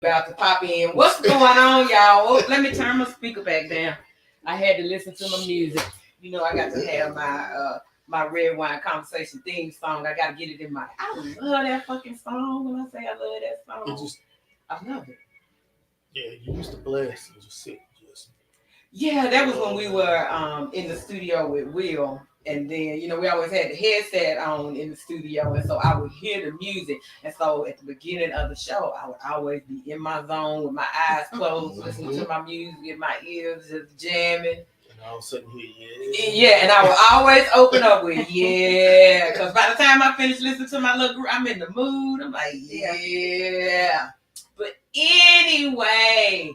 About to pop in. What's going on, y'all? Oh, let me turn my speaker back down. I had to listen to my music. You know, I got to have my red wine conversation theme song. I got to get it in my. I love that fucking song. When I say I love that song, I love it. Yeah, you used to blast and just sit. Yeah, that was when we were in the studio with Will. And then, you know, we always had the headset on in the studio. And so I would hear the music. And so at the beginning of the show, I would always be in my zone with my eyes closed, listening to my music in my ears, just jamming. And all of a sudden, yeah, and I would always open up with, yeah. Because by the time I finish listening to my little group, I'm in the mood. I'm like, yeah. But anyway,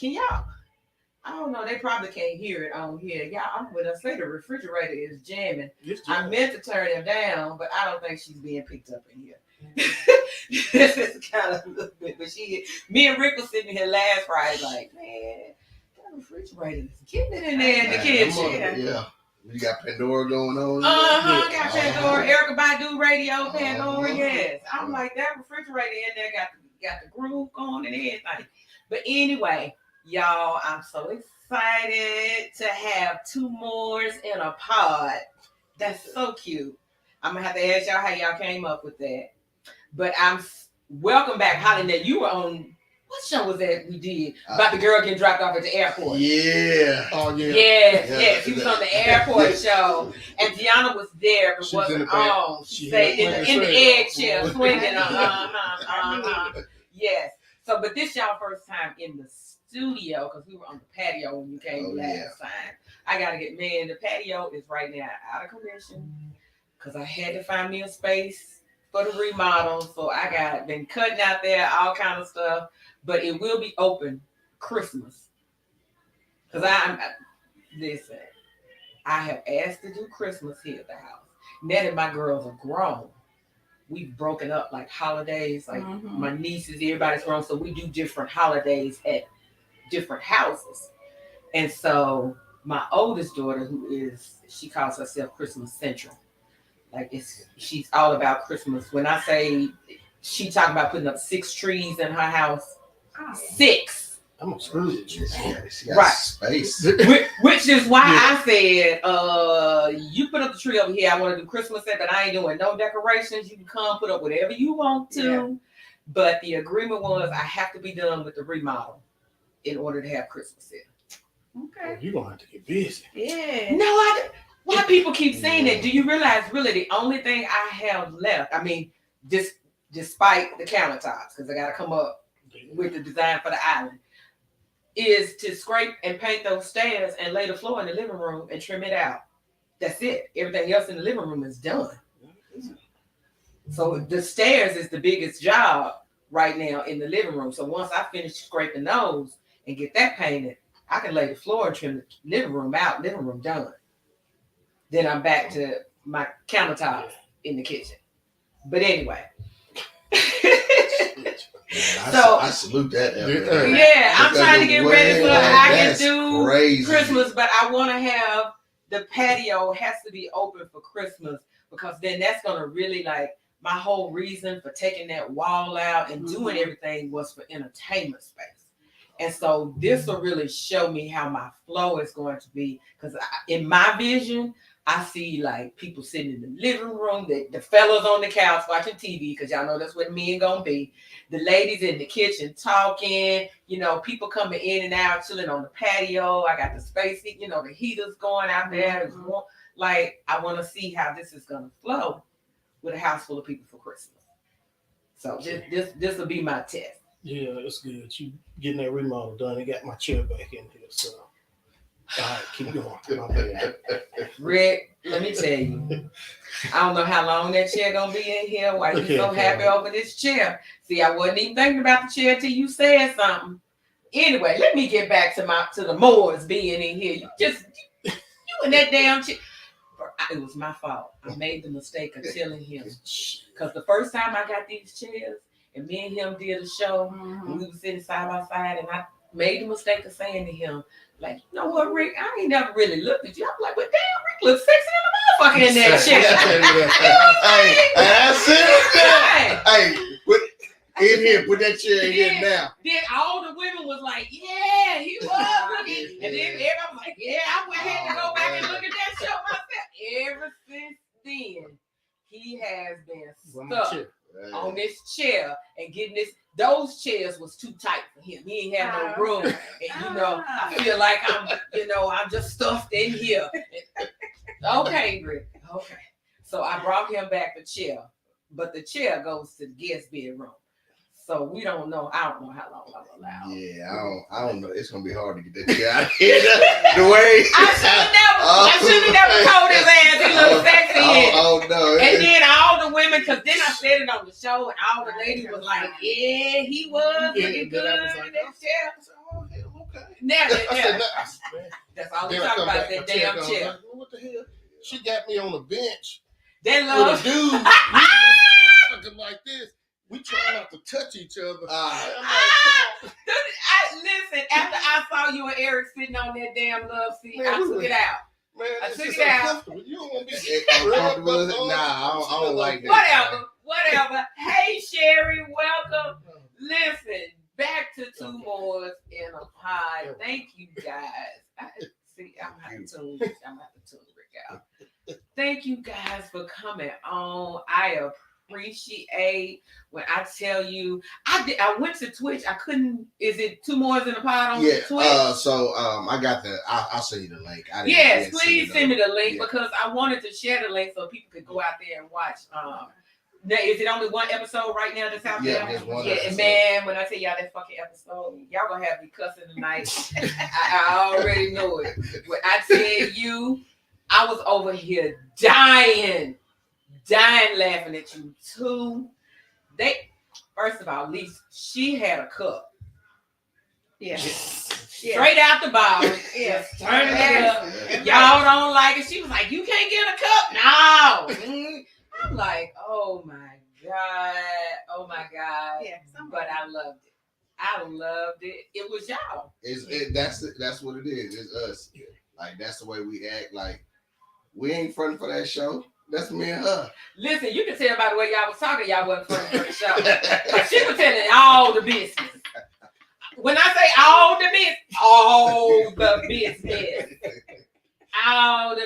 can y'all? I don't know. They probably can't hear it on here. Y'all, when I say the refrigerator is jamming, I meant to turn it down, but I don't think she's being picked up in here. This is kind of a little bit, but me and Rick was sitting here last Friday, like, man, that refrigerator is getting it in there in the kitchen. Yeah. You got Pandora going on. Got Pandora, Erykah Badu radio, Pandora. Yes, I'm like that refrigerator in there got the groove going and everything. But anyway. Y'all, I'm so excited to have two Moors in a pod. That's so cute. I'm going to have to ask y'all how y'all came up with that. But welcome back, Holly. Now, you were on, what show was that we did? About the girl getting dropped off at the airport. Yeah. Oh, yeah. Yes. She was on the airport show. And Deanna was there, but wasn't on. She stayed in the eggshell, swinging. Yes. So, but this y'all first time in the studio, because we were on the patio when you came last time. I gotta the patio is right now out of commission because I had to find me a space for the remodel. So I been cutting out there all kind of stuff, but it will be open Christmas. Because listen, I have asked to do Christmas here at the house. Now that my girls are grown, we've broken up like holidays, like my nieces, everybody's grown, so we do different holidays at different houses. And so my oldest daughter, she calls herself Christmas Central. Like she's all about Christmas. When I say she talking about putting up 6 trees in her house, 6. I'm a screw. She got space. Which is why I said, you put up the tree over here. I want to do Christmas set, but I ain't doing no decorations. You can come put up whatever you want to. Yeah. But the agreement was I have to be done with the remodel in order to have Christmas set. Okay. Well, you're going to have to get busy. Yeah. No, why people keep saying that? Do you realize really the only thing I have left, I mean, despite the countertops, because I got to come up with the design for the island, is to scrape and paint those stairs and lay the floor in the living room and trim it out. That's it. Everything else in the living room is done. So the stairs is the biggest job right now in the living room. So once I finish scraping those and get that painted, I can lay the floor and trim the living room out. Living room done. Then I'm back to my countertops in the kitchen. But anyway. I salute that. Yeah, I'm trying to get ready for I can do crazy. Christmas, but I want to have the patio has to be open for Christmas because then that's gonna really like my whole reason for taking that wall out and doing everything was for entertainment space. And so this will really show me how my flow is going to be because in my vision, I see like people sitting in the living room, the fellas on the couch watching TV because y'all know that's what men gonna be. The ladies in the kitchen talking, you know, people coming in and out, chilling on the patio. I got the space, you know, the heaters going out there. Like I want to see how this is gonna flow with a house full of people for Christmas. So this will be my test. Yeah, it's good. You getting that remodel done. I got my chair back in here, so. All right, keep going. My bad. Rick, let me tell you, I don't know how long that chair gonna be in here. Why you so happy over this chair? See, I wasn't even thinking about the chair till you said something. Anyway, let me get back to the Moors being in here. You and that damn chair. It was my fault. I made the mistake of telling him because the first time I got these chairs and me and him did a show, and we were sitting side by side, and I made the mistake of saying to him, like, you know what, Rick? I ain't never really looked at you. I'm like, but damn, Rick looks sexy in the motherfucker in that chair. In here, put that chair in here now. Then all the women was like, yeah, he was looking. And then everybody was like, yeah, I went ahead to go back and look at that show myself. Ever since then, he has been stuck on this chair and getting this. Those chairs was too tight for him. He ain't had no room. And you know, I feel like I'm just stuffed in here. Okay, Rick. Okay. So I brought him back the chair, but the chair goes to the guest bedroom. So we don't know. I don't know how long I'm allowed. Yeah, I don't know. It's gonna be hard to get that chair out of here. The way I should have never told his ass he looked sexy. Oh no. And then all the women, because then I said it on the show, and all the ladies was like, "Yeah, he was looking good in that chair." Oh, hell, okay. Never. That's all we talk about, that damn chair. Like, what the hell? She got me on the bench that love with a dude looking like this. We try not to touch each other. Listen, after I saw you and Eric sitting on that damn love seat, I took it out. Man, I took it out. You don't want to be uncomfortable. Nah, I don't like that. Whatever. Hey, Sherry, welcome. Listen, back to Two Moors in a Pod. Thank you, guys. I'm having to tune Rick out. Thank you guys for coming on. I appreciate when I tell you I went to Twitch. I couldn't. Is it Two Moors in a Pod on Twitch? So I got I'll send you the link. Yes, please send me the link because I wanted to share the link so people could go out there and watch. Is it only one episode right now that's out there? Yeah, there's one episode. Man, when I tell y'all that fucking episode, y'all gonna have me cussing tonight. I already know it. When I tell you, I was over here dying laughing at you too. First of all, at least she had a cup. Yeah. Straight out the bottle. Yeah. Turning it up. Y'all don't like it. She was like, you can't get a cup? No. I'm like, oh my God. Yeah. But I loved it. It was y'all. That's what it is. It's us. Like that's the way we act. Like we ain't fronting for that show. That's me and her. Listen, you can tell by the way y'all was talking, y'all wasn't fronting for the show. Like she was telling all the business. When I say all the business, all the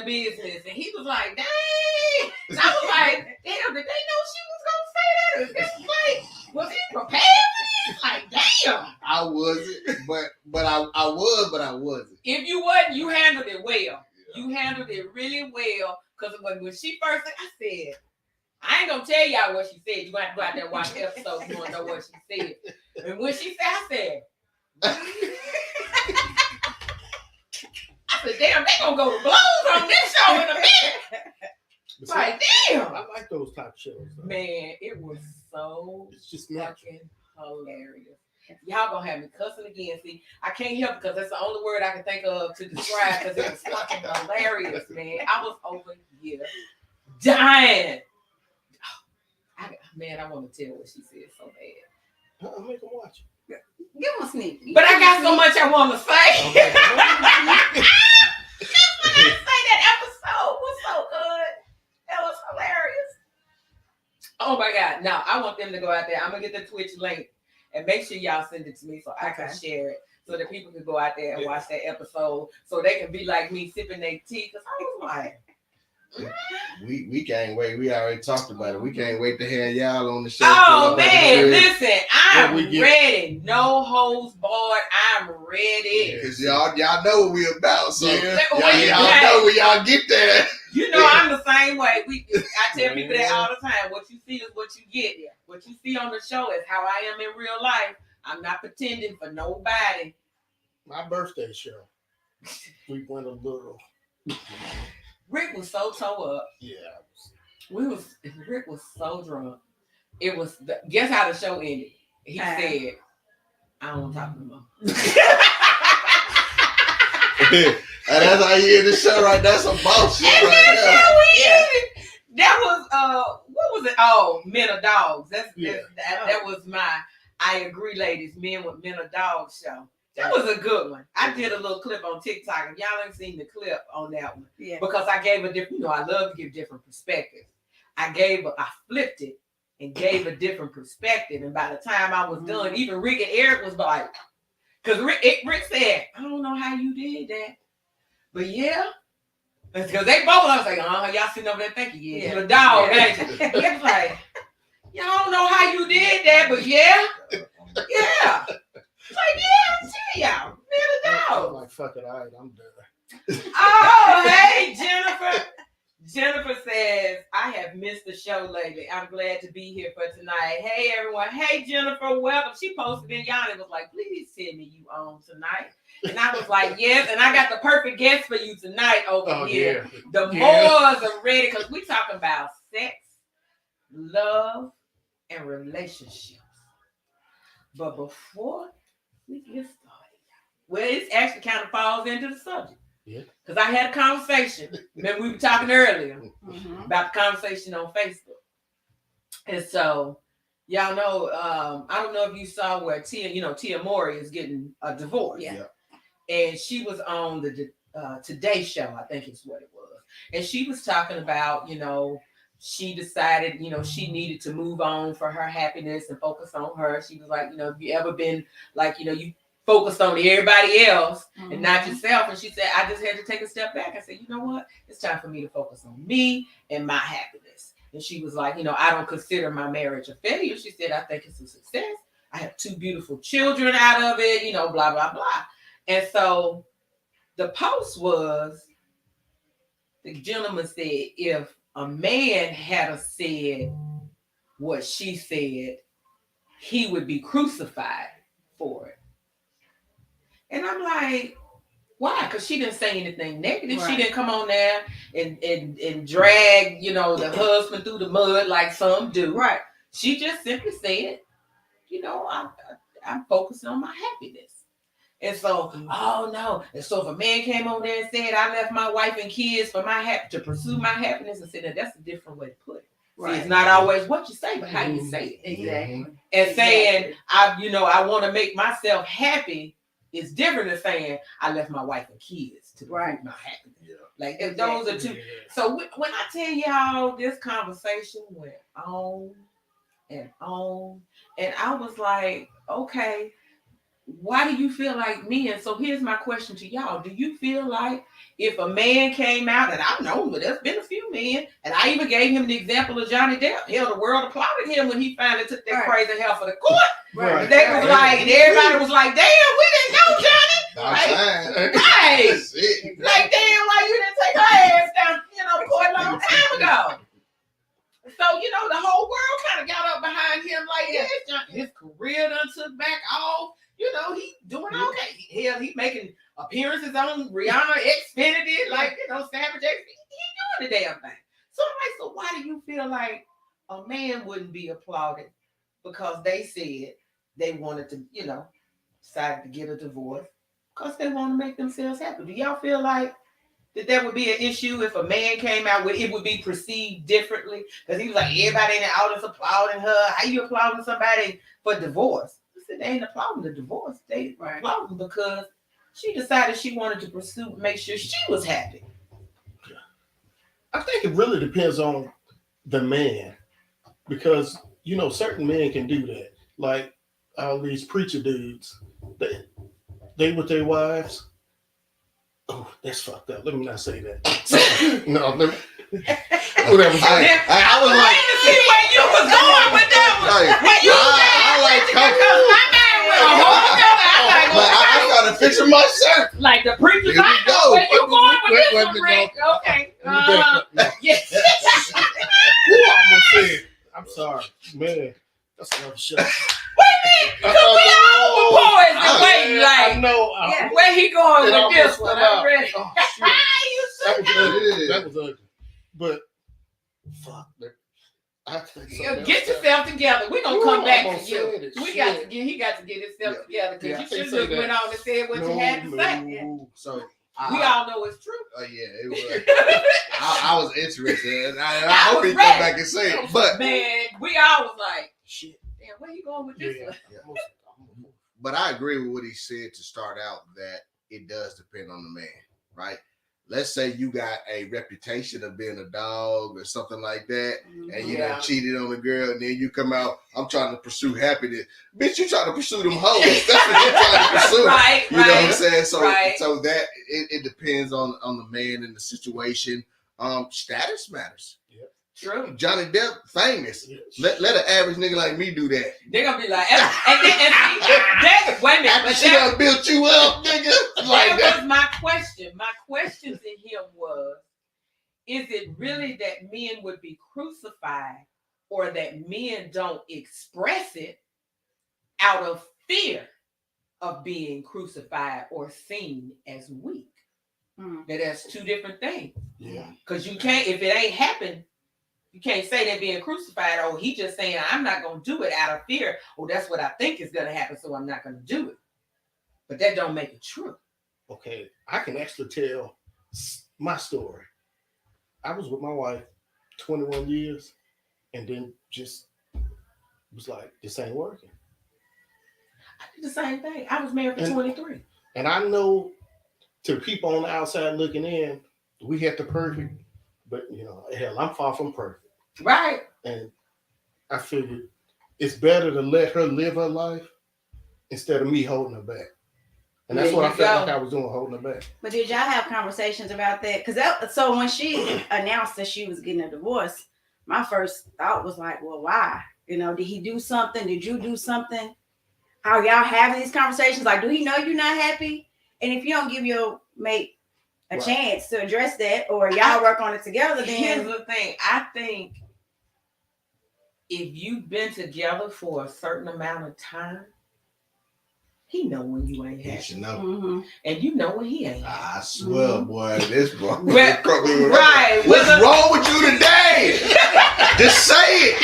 business. And he was like, dang. And I was like, damn, did they know she was going to say that? This was like, was he prepared for this? Like, damn. I wasn't, but I wasn't. If you wasn't, you handled it well. You handled it really well. Because when she first said, I said, I ain't going to tell y'all what she said. You're going to have to go out there and watch the episode if you want to know what she said. And when she said, I said, damn, they gonna go to blows on this show in a minute. Like, damn. I like those type of shows. Though. Man, it was so it's just fucking hilarious. Y'all gonna have me cussing again. See, I can't help it because that's the only word I can think of to describe because it was fucking hilarious, man. I was over here dying. Man, I want to tell what she said so bad. I'll make them watch it. Give them a sneak. But I got so much I want to say. Okay. Say that episode was so good. That was hilarious. Oh my God. Now I want them to go out there. I'm gonna get the Twitch link and make sure y'all send it to me so I can share it. So that people can go out there and watch that episode. So they can be like me sipping their tea. Cause I was like, We can't wait. We already talked about it. We can't wait to have y'all on the show. oh man, listen, I'm What we get- ready. No holds barred. I'm ready. Because y'all know what we about. So Yeah. y'all know when y'all get there. You know I'm the same way. I tell people that all the time. What you see is what you get. What you see on the show is how I am in real life. I'm not pretending for nobody. My birthday show, we went a little. Rick was so toe up. Yeah. Rick was so drunk. It was guess how the show ended. He said, I don't want to talk no more. And that's how you end the show, right? That's some bullshit right there. That was what was it? Oh, Men of Dogs. That was my I agree, ladies, Men with Men of Dogs show. That was a good one. I did a little clip on TikTok. If y'all ain't seen the clip on that one, because I gave a different, I love to give different perspectives. I flipped it and gave a different perspective. And by the time I was done, even Rick and Eric was like, because Rick said, I don't know how you did that. But yeah. Because they both, I was like, y'all sitting over there thinking, you're a dog, ain't you? It was like, y'all don't know how you did that, but yeah. It's like, I tell y'all, Men of I'm Dogs. like, fuck it, all right, I'm done. Oh, hey, Jennifer. Jennifer says, I have missed the show lately. I'm glad to be here for tonight. Hey, everyone. Hey, Jennifer, welcome. She posted in Yanni, was like, please send me you on tonight. And I was like, yes. And I got the perfect guest for you tonight over here. Yeah. The Moors are ready because we talking about sex, love, and relationships. But before we get started, well, it actually kind of falls into the subject. Yeah. Because I had a conversation. Remember, we were talking earlier about the conversation on Facebook. And so, y'all know, I don't know if you saw where Tia Mowry is getting a divorce. Yeah. And she was on the Today Show, I think is what it was. And she was talking about, she decided, she needed to move on for her happiness and focus on her. She was like, have you ever been like, you focused on everybody else and not yourself? And she said, I just had to take a step back. I said, you know what? It's time for me to focus on me and my happiness. And she was like, I don't consider my marriage a failure. She said, I think it's a success. I have 2 beautiful children out of it, blah, blah, blah. And so the post was, the gentleman said, if a man had said what she said, he would be crucified for it. And I'm like, why? Because she didn't say anything negative. Right. She didn't come on there and drag, the husband through the mud like some do. Right. She just simply said, I'm focusing on my happiness. And so, oh no. And so if a man came on there and said, I left my wife and kids for to pursue my happiness, and said, that's a different way to put it. Right. See, it's not always what you say, but how you say it. Exactly. And saying, I want to make myself happy is different than saying, I left my wife and kids to pursue my happiness. Yeah. Like, those are two. Yeah. So when I tell y'all, this conversation went on and on, and I was like, okay, why do you feel like men? So here's my question to y'all. Do you feel like if a man came out, and I know, but there's been a few men, and I even gave him the example of Johnny Depp. Hell, the world applauded him when he finally took that crazy hell for the court. Right. They was like, and everybody was like, damn, we didn't know Johnny. Right. Like, damn, why you didn't take her ass down, court a long time ago. So, the whole world kind of got up behind him like, yes, Johnny, his career done took back off. He doing okay. Hell, he making appearances on Rihanna, Xfinity, like, Savage X. He doing the damn thing. So I'm like, so why do you feel like a man wouldn't be applauded because they said they wanted to, decided to get a divorce because they want to make themselves happy? Do y'all feel like that would be an issue if a man came out with it would be perceived differently? Because he was like, everybody in the audience applauding her. How you applauding somebody for divorce? I said, they ain't applauding the divorce. They applauding because she decided she wanted to pursue, make sure she was happy. I think it really depends on the man, because certain men can do that. Like all these preacher dudes, they with their wives. Oh, that's fucked up. Let me not say that. No, let me. Whatever. I was like, to see where you was going with that one. I like I got to picture my shirt. Like the preacher. Here we go. Where you going with this one, Rick? Okay. Yes. I almost said, I'm sorry, man. That's another show. Wait a minute. Because we all were poised waiting. I know. Where he going with this one? I'm ready. Oh, that was ugly. But fuck that. I think so. Get yourself together. We're gonna come back to you. He got to get himself together because you should have went on and said what you had to say. So we all know it's true. Oh yeah, it was. I was interested, and I hope he come back and say it. But man, we all was like, shit. Damn, where you going with this one? Yeah. But I agree with what he said to start out, that it does depend on the man, right? Let's say you got a reputation of being a dog or something like that, and you done cheated on a girl, and then you come out, I'm trying to pursue happiness. Bitch, you trying to pursue them hoes. That's what you're trying to pursue. Right, you know what I'm saying? So that it depends on the man and the situation. Status matters. Yep. True. Johnny Depp, famous. Yes. Let an average nigga like me do that. They're gonna be like, wait a minute, but she done built you up, nigga. Like that was my question. My question to him was, is it really that men would be crucified, or that men don't express it out of fear of being crucified or seen as weak? That that's two different things. Yeah. Because you can't, if it ain't happened, you can't say they're being crucified. Oh, he just saying, I'm not going to do it out of fear. Oh, that's what I think is going to happen, so I'm not going to do it. But that don't make it true. Okay, I can actually tell my story. I was with my wife 21 years, and then just was like, this ain't working. I did the same thing. I was married for 23. And I know, to people on the outside looking in, we had the perfect, but hell, I'm far from perfect. Right. And I figured it's better to let her live her life instead of me holding her back. And that's what I felt like I was doing, holding her back. But did y'all have conversations about that? So when she announced that she was getting a divorce, my first thought was like, well, why? Did he do something? Did you do something? Are y'all having these conversations? Like, do he know you're not happy? And if you don't give your mate a chance to address that, or y'all work on it together, then here's the thing. I think if you've been together for a certain amount of time, he know when you ain't happy. He should know. And you know when he ain't I happy. swear, boy, this bro. Right. What's wrong with you today? Just say it.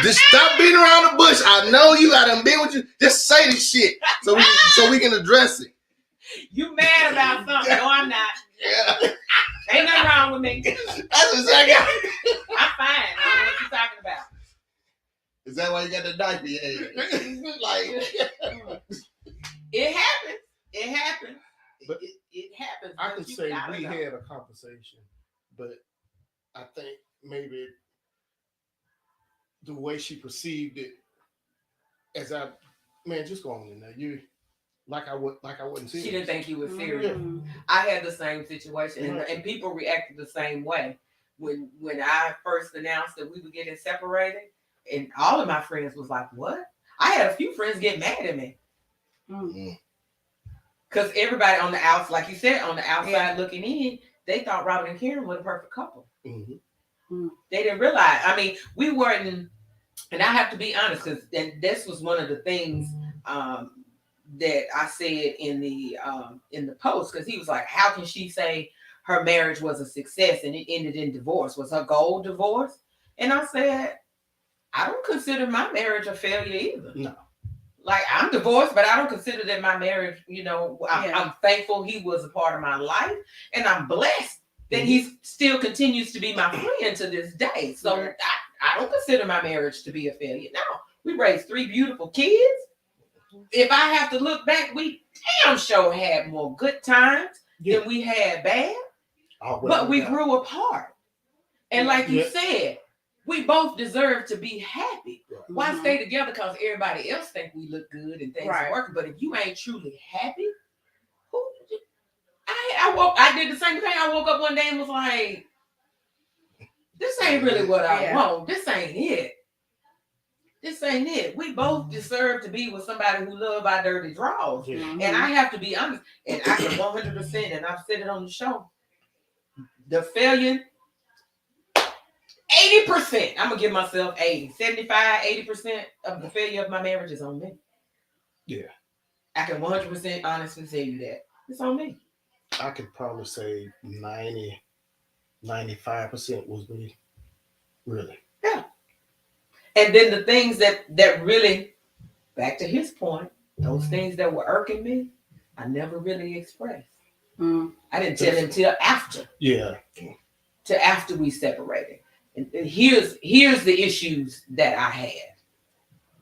Just stop beating around the bush. I know you. I done been with you. Just say this shit so we can address it. You mad about something? No, I'm not. Yeah. Ain't nothing wrong with me. That's exactly. I'm fine. I don't know what you're talking about. Is that why you got the diaper in your head? Like, it happens. It happens. But it happens. I can say we had a conversation, but I think maybe the way she perceived it, as just go on in there. You like I wasn't serious. She didn't think you were serious. I had the same situation, and people reacted the same way when I first announced that we were getting separated, and all of my friends was like, "What?" I had a few friends get mad at me because everybody on the outside, like you said, on the outside looking in, they thought Robert and Karen were the perfect couple. They didn't realize. I mean, we weren't, and I have to be honest, because this was one of the things that I said in the post, because he was like, how can she say her marriage was a success and it ended in divorce? Was her goal divorce? And I said, I don't consider my marriage a failure either. No. Like, I'm divorced, but I don't consider that my marriage, I'm thankful he was a part of my life, and I'm blessed that he still continues to be my friend to this day. So I don't consider my marriage to be a failure. No, we raised 3 beautiful kids. If I have to look back, we damn sure had more good times than we had bad, but we grew apart. And like you said, we both deserve to be happy. Why stay together? Because everybody else think we look good and things are working. But if you ain't truly happy, I did the same thing. I woke up one day and was like, this ain't really what I want. This ain't it. This ain't it. We both deserve to be with somebody who love our dirty draws. And I have to be honest, and I can 100%, and I've said it on the show, the failure, 80%, I'm going to give myself 80, 75, 80% of the failure of my marriage is on me. Yeah. I can 100% honestly tell you that. It's on me. I could probably say 90, 95% was me. Really. Yeah. And then the things that really, back to his point, those things that were irking me, I never really expressed. I didn't tell him till after. Yeah. Till after we separated. And here's the issues that I had.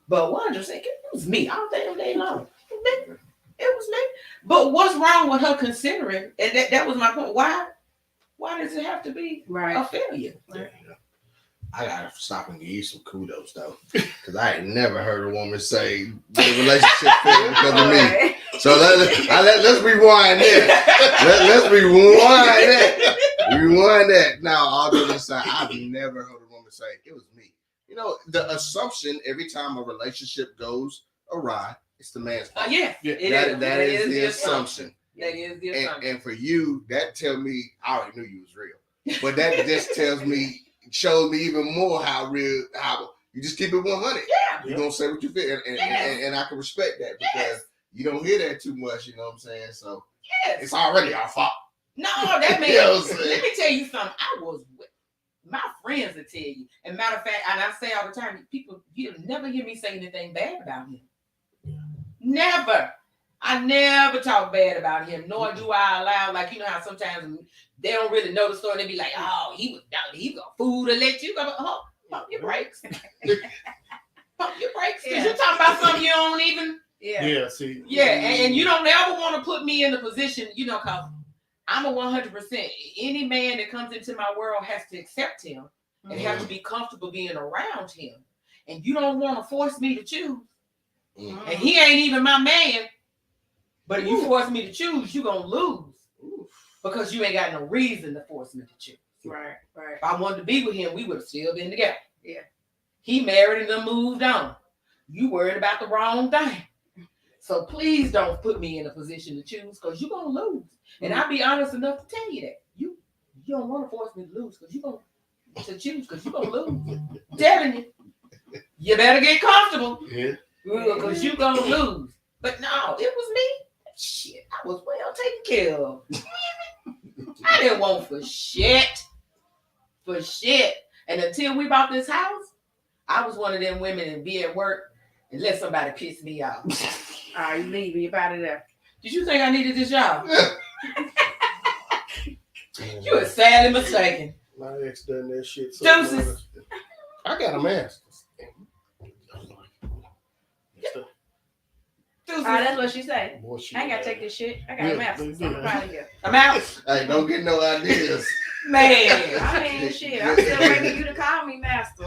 But 100%, it was me all day long. It was me. But what's wrong with her considering? And that was my point. Why does it have to be a failure? Right. I gotta stop and give you some kudos though, because I ain't never heard a woman say the relationship failed because of me. So let's rewind that. Let's rewind that. Rewind that. Now, all jokes aside, I've never heard a woman say it was me. You know, the assumption every time a relationship goes awry, it's the man's fault. That is the assumption. That is the assumption. And for you, that tells me I already knew you was real, but that just shows me even more how you just keep it 100. Yeah, you're gonna say what you feel, and I can respect that because you don't hear that too much. You know what I'm saying? So it's already our fault. No, that means. You know what I'm saying? Let me tell you something. I was with my friends will tell you. And matter of fact, and I say all the time, people, you'll never hear me say anything bad about him. Never. I never talk bad about him, nor do I allow, like, you know how sometimes they don't really know the story. They be like, oh, he was a fool to let you go. Oh, pump your brakes. Pump your brakes. Because you're talking about something you don't even. Yeah, see. Yeah, and you don't ever want to put me in the position, because I'm a 100%. Any man that comes into my world has to accept him and have to be comfortable being around him. And you don't want to force me to choose. And he ain't even my man. But if you force me to choose, you're going to lose. Because you ain't got no reason to force me to choose. Right. If I wanted to be with him, we would have still been together. Yeah. He married and then moved on. You worried about the wrong thing. So please don't put me in a position to choose because you're going to lose. And I'll be honest enough to tell you that. You don't want to force me to lose because you're going to choose because you're going to lose. I'm telling you. You better get comfortable. Yeah. Because you're going to lose. But no, it was me. Shit, I was well taken care of. I didn't want for shit. For shit. And until we bought this house, I was one of them women and be at work and let somebody piss me off. All right, you leave. You out of there. Did you think I needed this job? You were sadly mistaken. My ex done that shit. So Deuces. I got a master's. That's what she said. Boy, I ain't got to take this shit. I got a master's. I'm proud of you. I'm out. Hey, don't get no ideas. Man. I mean, shit. I'm still waiting for you to call me master.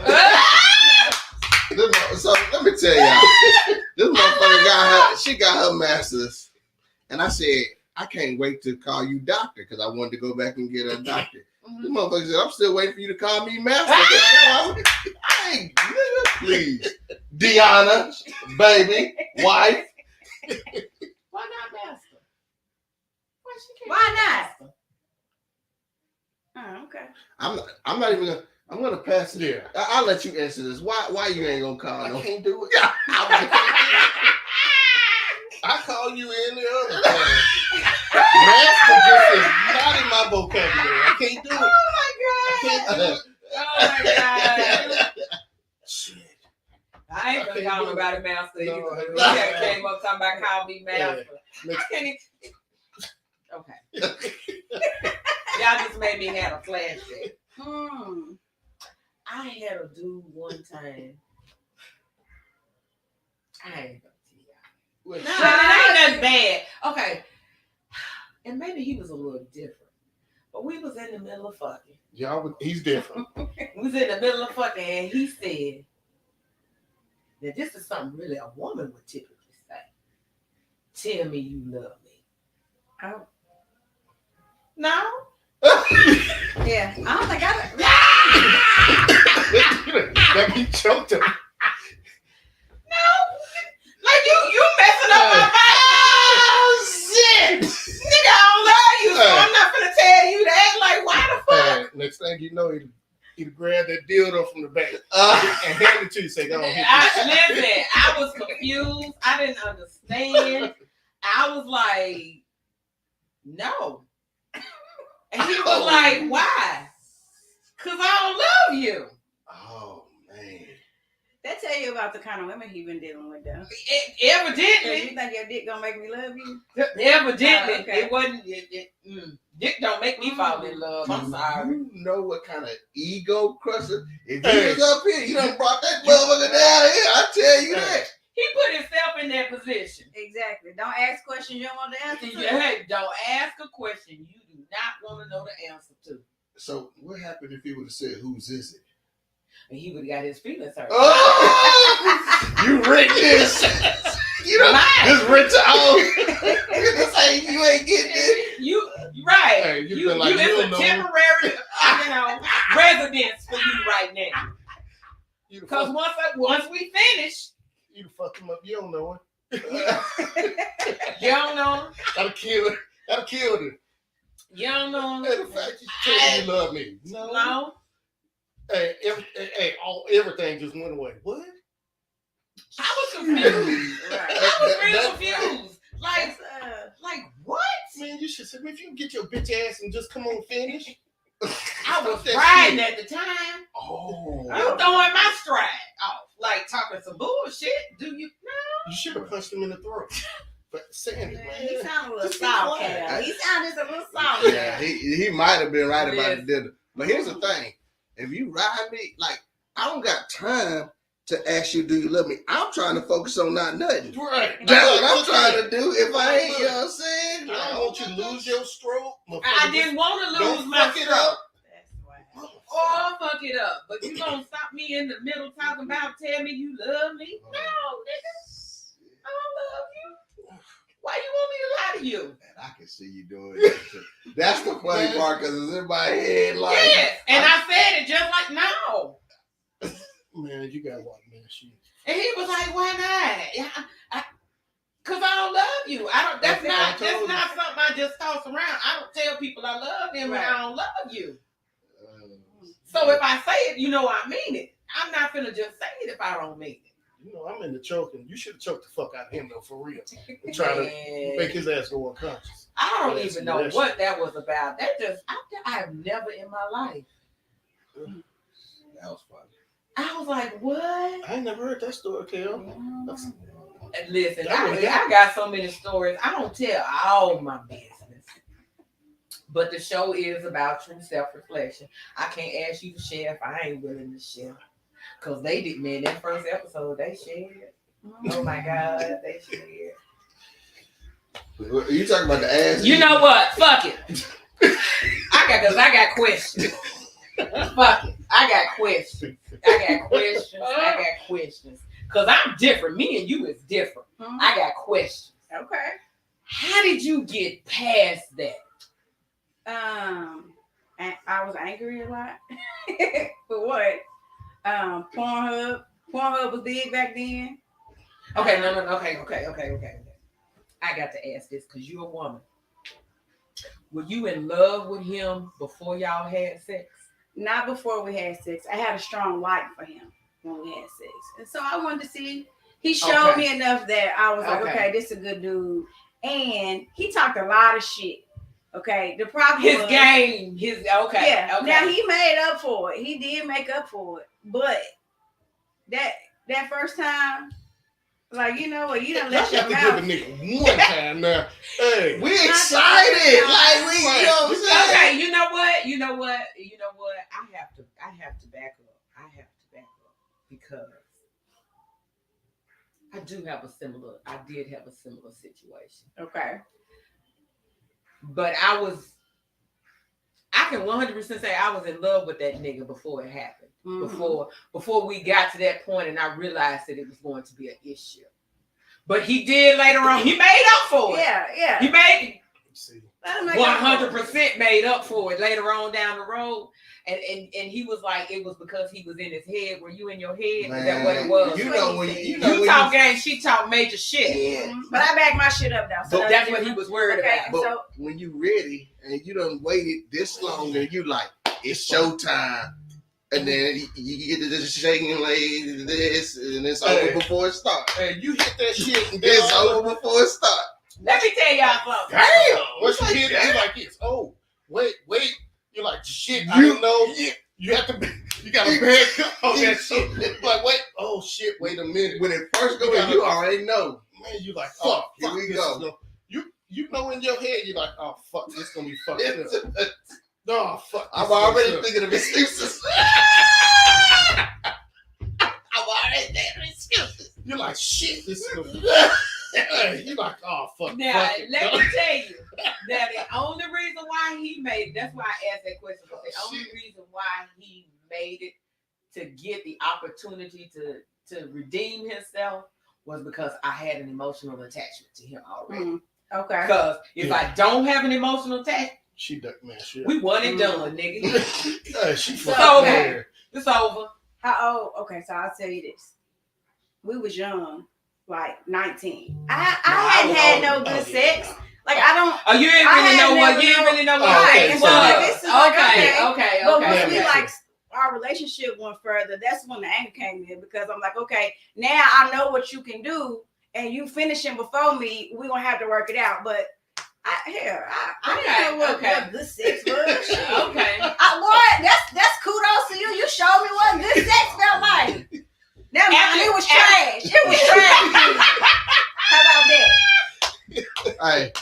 So let me tell y'all, this motherfucker she got her master's, and I said I can't wait to call you doctor because I wanted to go back and get a doctor. This motherfucker said I'm still waiting for you to call me master. Hey, nigga, please, Deanna, baby, wife. Why not master? Why not? Oh, okay. I'm not even gonna. I'm gonna pass it. Yeah. I'll let you answer this. Why you ain't gonna call? I can't do it. Yeah. I call you any other time. Master just is not in my vocabulary. I can't do it. Oh my God. I can't do it. Oh my God. Shit. I ain't couldn't call nobody master. No, either. hell He no. had came up talking about call me master. Yeah. I can't even. Okay. Y'all just made me have a flashback. I had a dude one time. I ain't gonna tell y'all. Well, No, shit. it ain't nothing bad. Okay. And maybe he was a little different. But we was in the middle of fucking. He's different. We was in the middle of fucking, and he said that this is something really a woman would typically say. Tell me you love me. Oh. No? Yeah. I don't think I. Like he choked him. No. Like you messing up my mind. Oh shit! Nigga, I don't love you, so I'm not gonna tell you that. Like, why the fuck? Next thing you know, he'd grab that dildo from the back and hand it to you. Say, "Go on, hit this." Listen, I was confused. I didn't understand. I was like, no. And he was like, why? Because I don't love you. Oh man. That tell you about the kind of women he been dealing with, though. Evidently. You think your dick gonna make me love you? Evidently. Oh, okay. It wasn't. Dick don't make me fall in love. I'm sorry. You know what kind of ego crusher? If Hey. he was up here, you done brought that motherfucker down here. I tell you that. He put himself in that position. Exactly. Don't ask questions you don't want to answer. to. Hey, don't ask a question you do not want to know the answer to. So what happened if he would have said, "Whose is it?" And he would have got his feelings hurt. Oh, you rich this. You know, this rich out. This ain't, you ain't getting it. You right. Hey, you you feel like you it's don't a know. temporary, residence for you right now. Because once we finish, you fucked him up. You don't know it. you don't know. That'll kill it. That'll kill it. You don't know. And the fact you Tell me you love me. No. Hey, everything just went away. What? I was confused. Right. I was real That's confused. Like what? Man, you should say, if you can get your bitch ass and just come on finish. I was Stop that riding shit. at the time. Oh. You throwing my stride off, like talking some bullshit. Do you? You should have punched him in the throat. But saying it, Man, man. he sounded a little Just be soft, quiet. Cal. He sounded just a little soft. Yeah, he might have been right about Yes. the dinner. But here's the thing. If you ride me, like, I don't got time to ask you, do you love me? I'm trying to focus on not nothing. Right. That's what I'm trying to do. If I ain't, you know what I'm saying? I don't want you to lose your stroke. I didn't want to lose Don't my fuck it stroke. up. That's why. Or fuck it up. But you gonna stop me in the middle talking about tell me you love me? No, nigga. I don't love you. Why you want me to lie to you? And I can see you doing that too. That's the funny part because it's in my head. Like, Yes. And I said it just like no. Man, you gotta watch man shit. And he was like, why not? Yeah, Cause I don't love you. I don't that's not something I just toss around. I don't tell people I love them when I don't love you. So if I say it, you know I mean it. I'm not gonna just say it if I don't mean it. You know, I'm in the choking. You should have choked the fuck out of him though, for real. And try to make his ass go unconscious. I don't Yeah, even know that's- what that was about. That just I have never in my life. That was funny. I was like, what? I ain't never heard that story, Kel. And listen, That was I got so many stories. I don't tell all my business. But the show is about true self-reflection. I can't ask you to share if I ain't willing to share. Because they did, man, that first episode, they shared. Oh my God, they shared. You talking about the ass? You know what? Fuck it. I got questions. Fuck it. I got questions. Because I'm different. Me and you is different. I got questions. Okay. How did you get past that? And I was angry a lot. For what? Pornhub. Pornhub was big back then. Okay, no. Okay. I got to ask this because you're a woman. Were you in love with him before y'all had sex? Not before we had sex. I had a strong like for him when we had sex. And so I wanted to see. He showed me enough that I was like, okay, this is a good dude. And he talked a lot of shit. Okay. The problem His was, game. Yeah. Okay. Now he made up for it. He did make up for it. But that that first time? Like, you know what? You done Y'all let your got to give a mouth. nigga one time now. Hey, We Not excited. the- Like we, you know what I'm saying? Okay, you know what? I have to back up. Because I did have a similar situation. Okay. But I can 100% say I was in love with that nigga before it happened. Mhm. Before we got to that point and I realized that it was going to be an issue. But he did later on. He made up for it. Yeah. He made see, Let him make up for it. 100% made up for it later on down the road. And he was like, it was because he was in his head. Were you in your head? Is that what it was? You know when You talk game, she talk major shit. Yeah. But I back my shit up now. So But That's what he was worried Okay. about. But So- when you ready and you done waited this long and you like, it's showtime. And then you get to this shaking like this, and it's over before it starts. hey, you hit that shit and It's over before it starts. Let me tell y'all something. Damn! Once you hit it, you like this. Oh, wait. You're like, shit, I didn't know. You have to, you got to back up on that shit. Like, wait, oh shit, wait a minute. When it first goes in, you already know. Man, you like, Fuck, oh, here we this go. is gonna- you know in your head, you're like, oh, fuck, this gonna be fucked up. I'm No, fuck. this already gonna thinking of excuses. I'm already thinking of excuses. You're like, shit, this is gonna be. Hey, you're like, oh, fuck. Now, fuck it. let me tell you that the only reason why he made it, that's why I asked that question, but the only reason why he made it to get the opportunity to redeem himself was because I had an emotional attachment to him already. Okay. Because if I don't have an emotional attachment, She duck, man, shit. we one and done, nigga. Hey, she So, fucking okay. there. It's over. How old? Okay, so I'll tell you this. We was young, like 19. I hadn't had no good sex. Like I don't. Oh, you didn't I really had know what never you didn't known- really know what Oh, okay, it And so so was. like, this is like, Okay. But Yeah, once we yeah. like our relationship went further, that's when the anger came in because I'm like, okay, now I know what you can do, and you finishing before me, we gonna have to work it out. But I didn't know what good sex was. Shit. Okay. Boy, that's kudos to you. You showed me what good sex felt like. That man, it was trash. It was trash. How about that? Hey,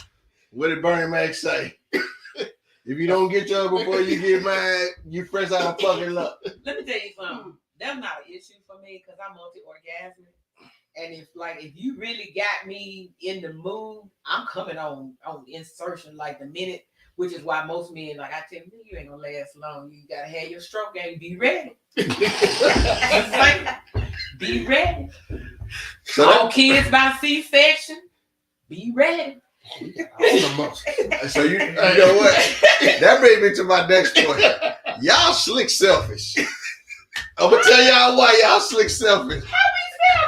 what did Bernie Mac say? If you don't get yours before you get mine, you fresh out of fucking luck. Let me tell you something. That's not an issue for me because I'm multi-orgasmic. And if you really got me in the mood, I'm coming on insertion like the minute, which is why most men, like I tell you ain't gonna last long. You gotta have your stroke game. Be ready. Be ready. So All kids by C-section. Be ready. So you know what? That brings me to my next point. Y'all slick selfish. I'm gonna tell y'all why y'all slick selfish.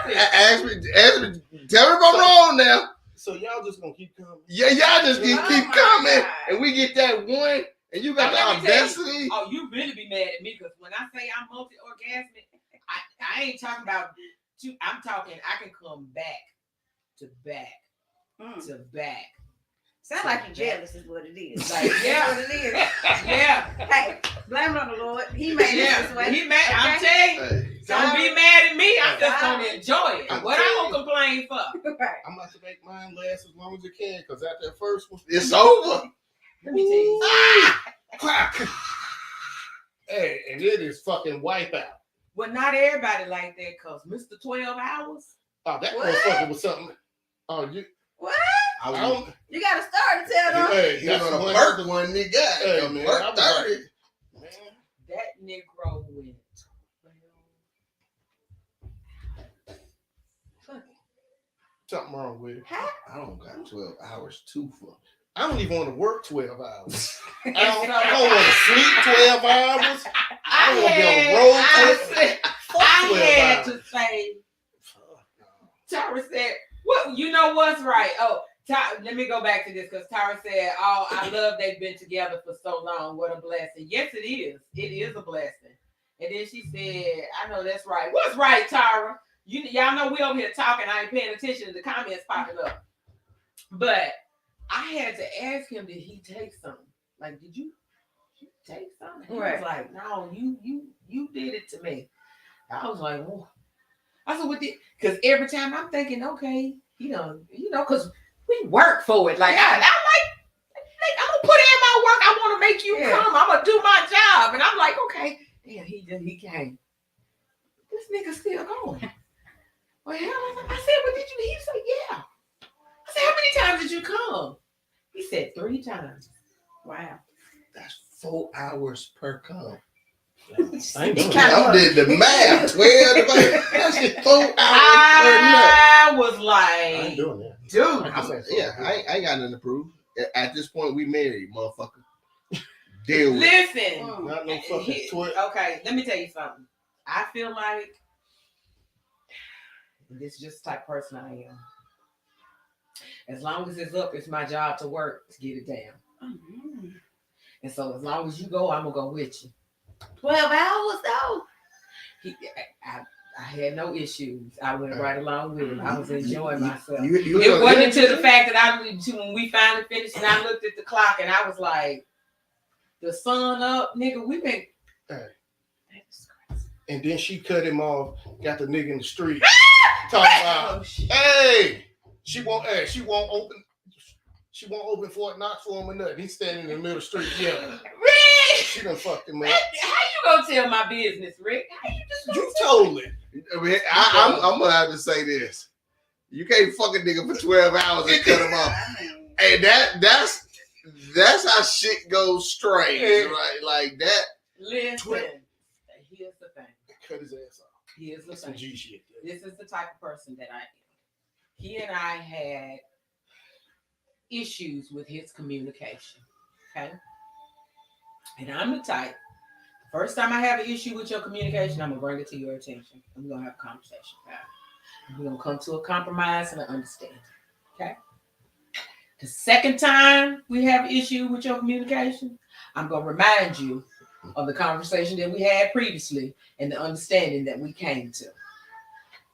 Ask me, tell me if I'm wrong now. So y'all just gonna keep coming? Yeah, y'all just keep Oh my coming, God. and we get that one, and you got Let the me tell you. audacity. Oh, you really be mad at me because when I say I'm multi-orgasmic, I ain't talking about two. I'm talking I can come back to back to back. Sound like you're jealous is what it is. Like, yeah. That's what it is. Yeah, Hey, blame it on the Lord. He made it this way. He mad. I'm Okay? telling you, Hey, don't be mad at me. I'm just Sorry. gonna enjoy it. I'm What telling I gonna complain for? Right. I'm about to make mine last as long as it can, because after that first one, it's over. Let me tell you. hey, and it is fucking wipeout. Well, not everybody like that, cause Mr. 12 Hours. Oh, that What? motherfucker was something. Oh, you. What? I I was don't. You got a story to tell them. Hey, you know that's the one- perk one they got. Hey, The man, perk I was like, 30. Man, That Negro went 12. something wrong with it. I don't got 12 hours too for. I don't even want to work 12 hours. I don't want to sleep 12 hours. I wanna be on the road I 12 had hours. to say, Tyra said, "What? You know what's right?" Oh, let me go back to this because Tyra said, "Oh, I love they've been together for so long. What a blessing." Yes, it is. It is a blessing. And then she said, "I know that's right." What's right, Tyra? Y'all know we over here talking. I ain't paying attention to the comments popping up. But I had to ask him, did he take something? Like, did you take something? He Right. was like, no, you did it to me. I was like, oh. I said, because every time I'm thinking, okay, because we work for it. Like, I'm gonna put in my work. I want to make you come. I'm gonna do my job. And I'm like, okay, damn, he came. This nigga still going. Well, hell, I said, well, did you? He said, yeah. I said, how many times did you come? He said 3 times. Wow. That's 4 hours per come. I ain't doing I did the math. 12 divided. That's just 4 hours per nut. I was I like, ain't doing that. dude. I ain't got nothing to prove. At this point, we married, motherfucker. Deal with Listen. Not no fucking 12. Okay, let me tell you something. I feel like this is just the type of person I am. As long as it's up, it's my job to work to get it down. Mm-hmm. And so as long as you go, I'm gonna go with you. 12 hours though. I had no issues. I went right along with him. I was enjoying myself. You It wasn't until the fact that when we finally finished and I looked at the clock and I was like, the sun up, nigga, we been. And then she cut him off, got the nigga in the street. Talking about, hey, she won't open Fort Knox for him or nothing. He's standing in the middle of the street yelling. Rick! She done fucked him up. How you gonna tell my business, Rick? You told it. I mean, I'm gonna have to say this. You can't fuck a nigga for 12 hours and cut him off. Hey, that's how shit goes strange, right? Like that. Listen, here's the thing. Cut his ass off. Here's the That's some thing. G shit. This is the type of person that I am. He and I had issues with his communication. Okay. And I'm the type. First time I have an issue with your communication, I'm gonna bring it to your attention. And we're gonna have a conversation about it. We're gonna come to a compromise and an understanding. Okay. The second time we have an issue with your communication, I'm gonna remind you of the conversation that we had previously and the understanding that we came to.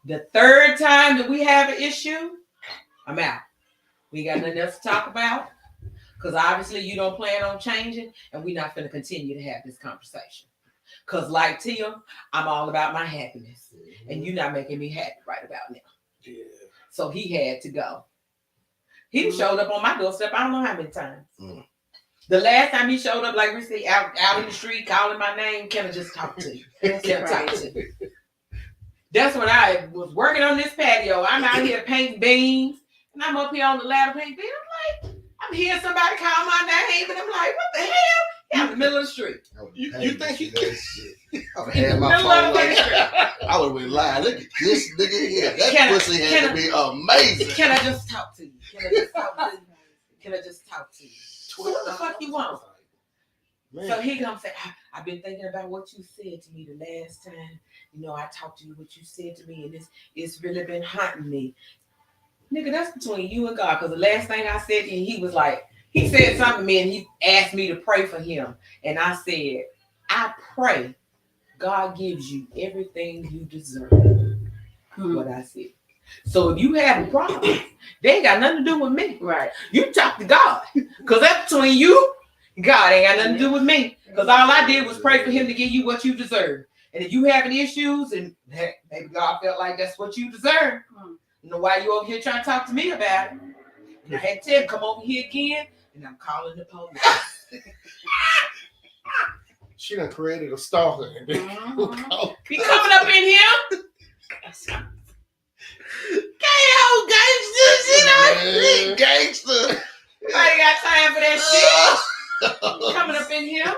The third time that we have an issue, I'm out. We got nothing else to talk about because obviously you don't plan on changing and we're not going to continue to have this conversation. Because like Tia, I'm all about my happiness and you're not making me happy right about now. Yeah. So he had to go. He showed up on my doorstep I don't know how many times. The last time he showed up, like we see, out in the street calling my name, can I just talk to you? Can I talk to you? That's when I was working on this patio. I'm out here painting beams, and I'm up here on the ladder painting beams. I'm like, I'm hearing somebody call my name, and I'm like, what the hell? Yeah, in the middle of the street. You think he I would have had my phone like that. I would have been lying. Look at this nigga here. That pussy had to be amazing. Can I just talk to you? Can I just talk to you? Can I just talk to you? What the fuck you want? Man. So he gonna say, I've been thinking about what you said to me the last time. You know, I talked to you, what you said to me, and it's really been haunting me. Nigga, that's between you and God. Because the last thing I said to him, he was like, he said something to me and he asked me to pray for him. And I said, I pray God gives you everything you deserve. What I said. So if you have a problem, they ain't got nothing to do with me. Right. You talk to God. Because that's between you and God. Ain't got nothing to do with me. Because all I did was pray for him to give you what you deserve. And if you having issues and maybe God felt like that's what you deserve, you know why you over here trying to talk to me about it? And I had to tell him, come over here again, and I'm calling the police. She done created a stalker. And then He coming up in here. KO gangsters, you know. Gangster. I ain't got time for that shit. He coming up in here.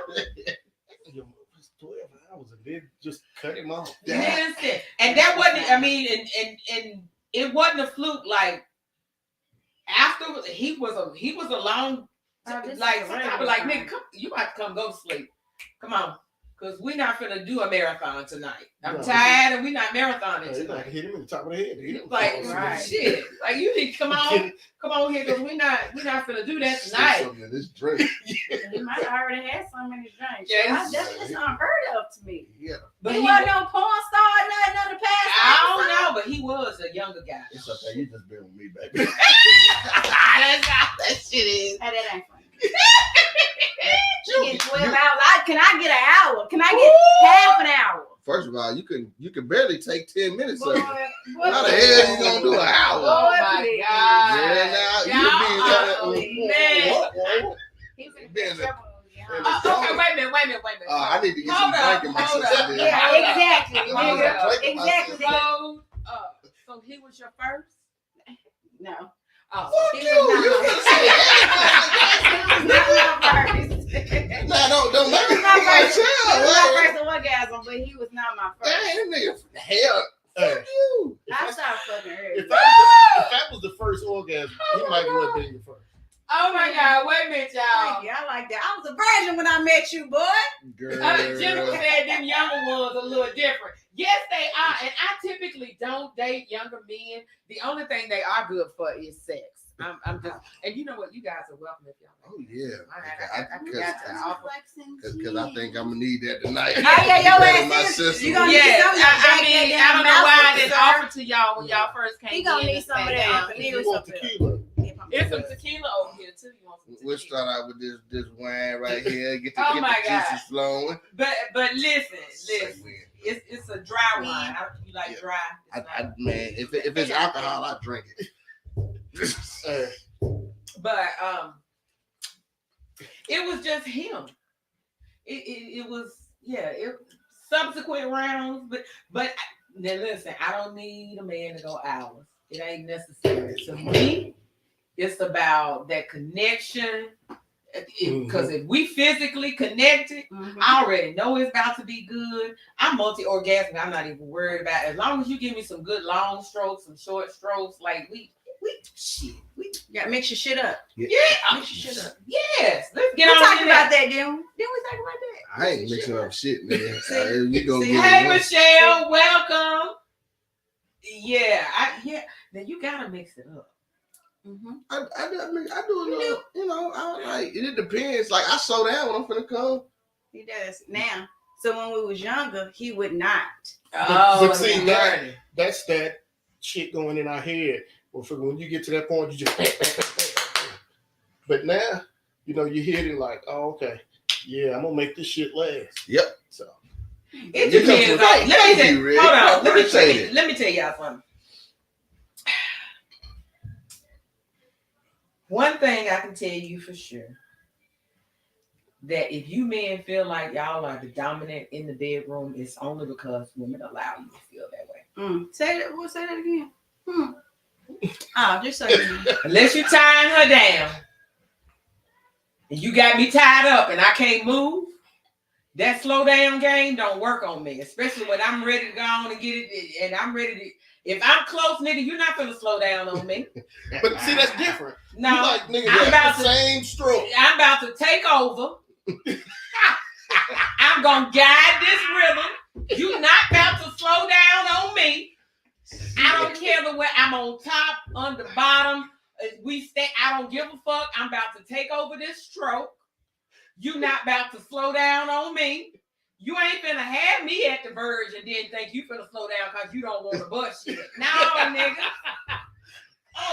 12 hours and then just cut him off. Listen, and that wasn't. I mean, and it wasn't a fluke. Like after he was a long. Like sometimes, like nigga, come, you have to come go to sleep. Come on, because we're not gonna do a marathon tonight. I'm tired, and we're not marathoning You tonight. can hit him in the top of the head. Like Right. shit, like you need to come on here, because we're not gonna do that tonight. Something in this drink. He might have already had some in his drink. Yes. That's just unheard of to me. Yeah. But He he wasn't no porn star, nothing on the past. I don't know, but he was a younger guy. It's okay. You just been with me, baby. That's how that shit is. Hey, that ain't funny. She getting 12 hours. Can I get an hour? Can I get half an hour? First of all, you can barely take 10 minutes Boy, of it. what How the hell you gonna do an hour? Oh my please. God. Yeah, now you be Man. whoa. He finna Being get a- trouble. Okay, wait a minute. I need to get Hold some up, drink in my hold system. up. then. Yeah, Hold up. exactly. Hold nigga. up. Exactly. Hold up. So he was your first? No. Oh. Fuck He you. was You not can say He was not my first. that. Nah, don't make He it was my my first. He was child. my first orgasm, but he was not my first. Damn, nigga. Hell, Hey, fuck you. I started fucking early. if that was the first orgasm, he might as well been your first. Oh my God. Wait a minute, y'all. Thank you. I like that. I was a virgin when I met you, boy. Girl. Jennifer said them younger ones a little different. Yes, they are. And I typically don't date younger men. The only thing they are good for is sex. I'm just, and you know what? You guys are welcome if y'all. Oh, yeah. I got to offer. Because I think I'm going to need that tonight. Oh, yeah, your Better ass my is- system. you gonna- Yes, something I back mean, that I don't know damn why I mouth, didn't sir. offer to y'all when y'all first came He gonna in need and some of sat that down. up in You want tequila? It's some tequila over here too. You want some We'll tequila? start out with this wine right here. Get the, Oh get my the God. juices flowing. But listen. Say when. It's a dry wine. You like Yeah. dry? It's I, not- man, if it's alcohol, I drink it. But it was just him. It was subsequent rounds, but now listen, I don't need a man to go hours. It ain't necessary. To me, it's about that connection. Because if we physically connected, I already know it's about to be good. I'm multi-orgasmic. I'm not even worried about it. As long as you give me some good long strokes, some short strokes, like we gotta mix your shit up. mix your shit up. Yes, let's We get on talked to about that. that, didn't we? Didn't we talk about that? I ain't mixing up shit, man. See? You gonna See? get Hey, it once. Michelle, welcome. Yeah. Then you gotta mix it up. I do a little, you know, I like it depends. Like I slow down when I'm finna come. He does now. So when we was younger, he would not. But see, yeah. that, that's that shit going in our head. Well, when you get to that point, you just. But now, you know, you hit it like, oh, okay, yeah, I'm gonna make this shit last. Yep. So It You come depends. to- On, let me Thank you, tell, Rick. hold on. I appreciate it. Let me tell y'all something. One thing I can tell you for sure, that if you men feel like y'all are the dominant in the bedroom, it's only because women allow you to feel that way. Say that. We'll say that again. Oh, just so you know. Unless you're tying her down, and you got me tied up, and I can't move. That slow down game don't work on me, especially when I'm ready to go on and get it, and I'm ready to. If I'm close, nigga, you're not gonna slow down on me. but see, that's different. No, You like niggas I'm that about the to- same stroke. I'm about to take over. I'm gonna guide this rhythm. You not about to slow down on me. I don't care the way I'm on top, on the bottom. We stay. I don't give a fuck. I'm about to take over this stroke. You not about to slow down on me. You ain't finna have me at the verge and then think you finna slow down because you don't want to bust shit. No, nigga.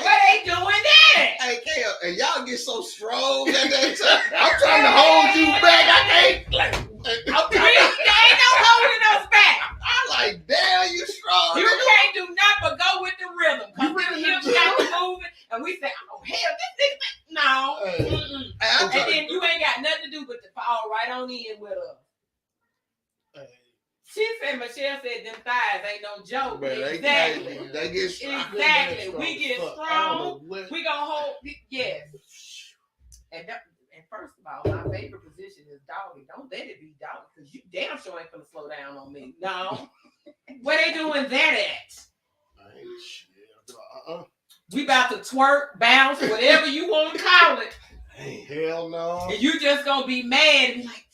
What they doing that? Hey, Kale, and y'all get so strong at that time. I'm trying to hold you back. I can't. I'm There trying ain't no holding us back. I'm like, damn, you strong. You nigga. can't do nothing but go with the rhythm. You Because really them hips do. got to moving, and we say, oh, hell, this nigga, no. Mm-mm. I'm And trying then you ain't got nothing to do but to fall right on in with us. She said, Michelle said, them thighs ain't no joke. Man, Exactly. they get strong. Exactly. We get I don't strong. know what- We gonna hold, yes. And first of all, my favorite position is doggy. Don't let it be doggy, because you damn sure ain't gonna slow down on me. No. Where they doing that at? I ain't shit. We about to twerk, bounce, whatever you want to call it. Hey, hell no. And you just gonna be mad and be like,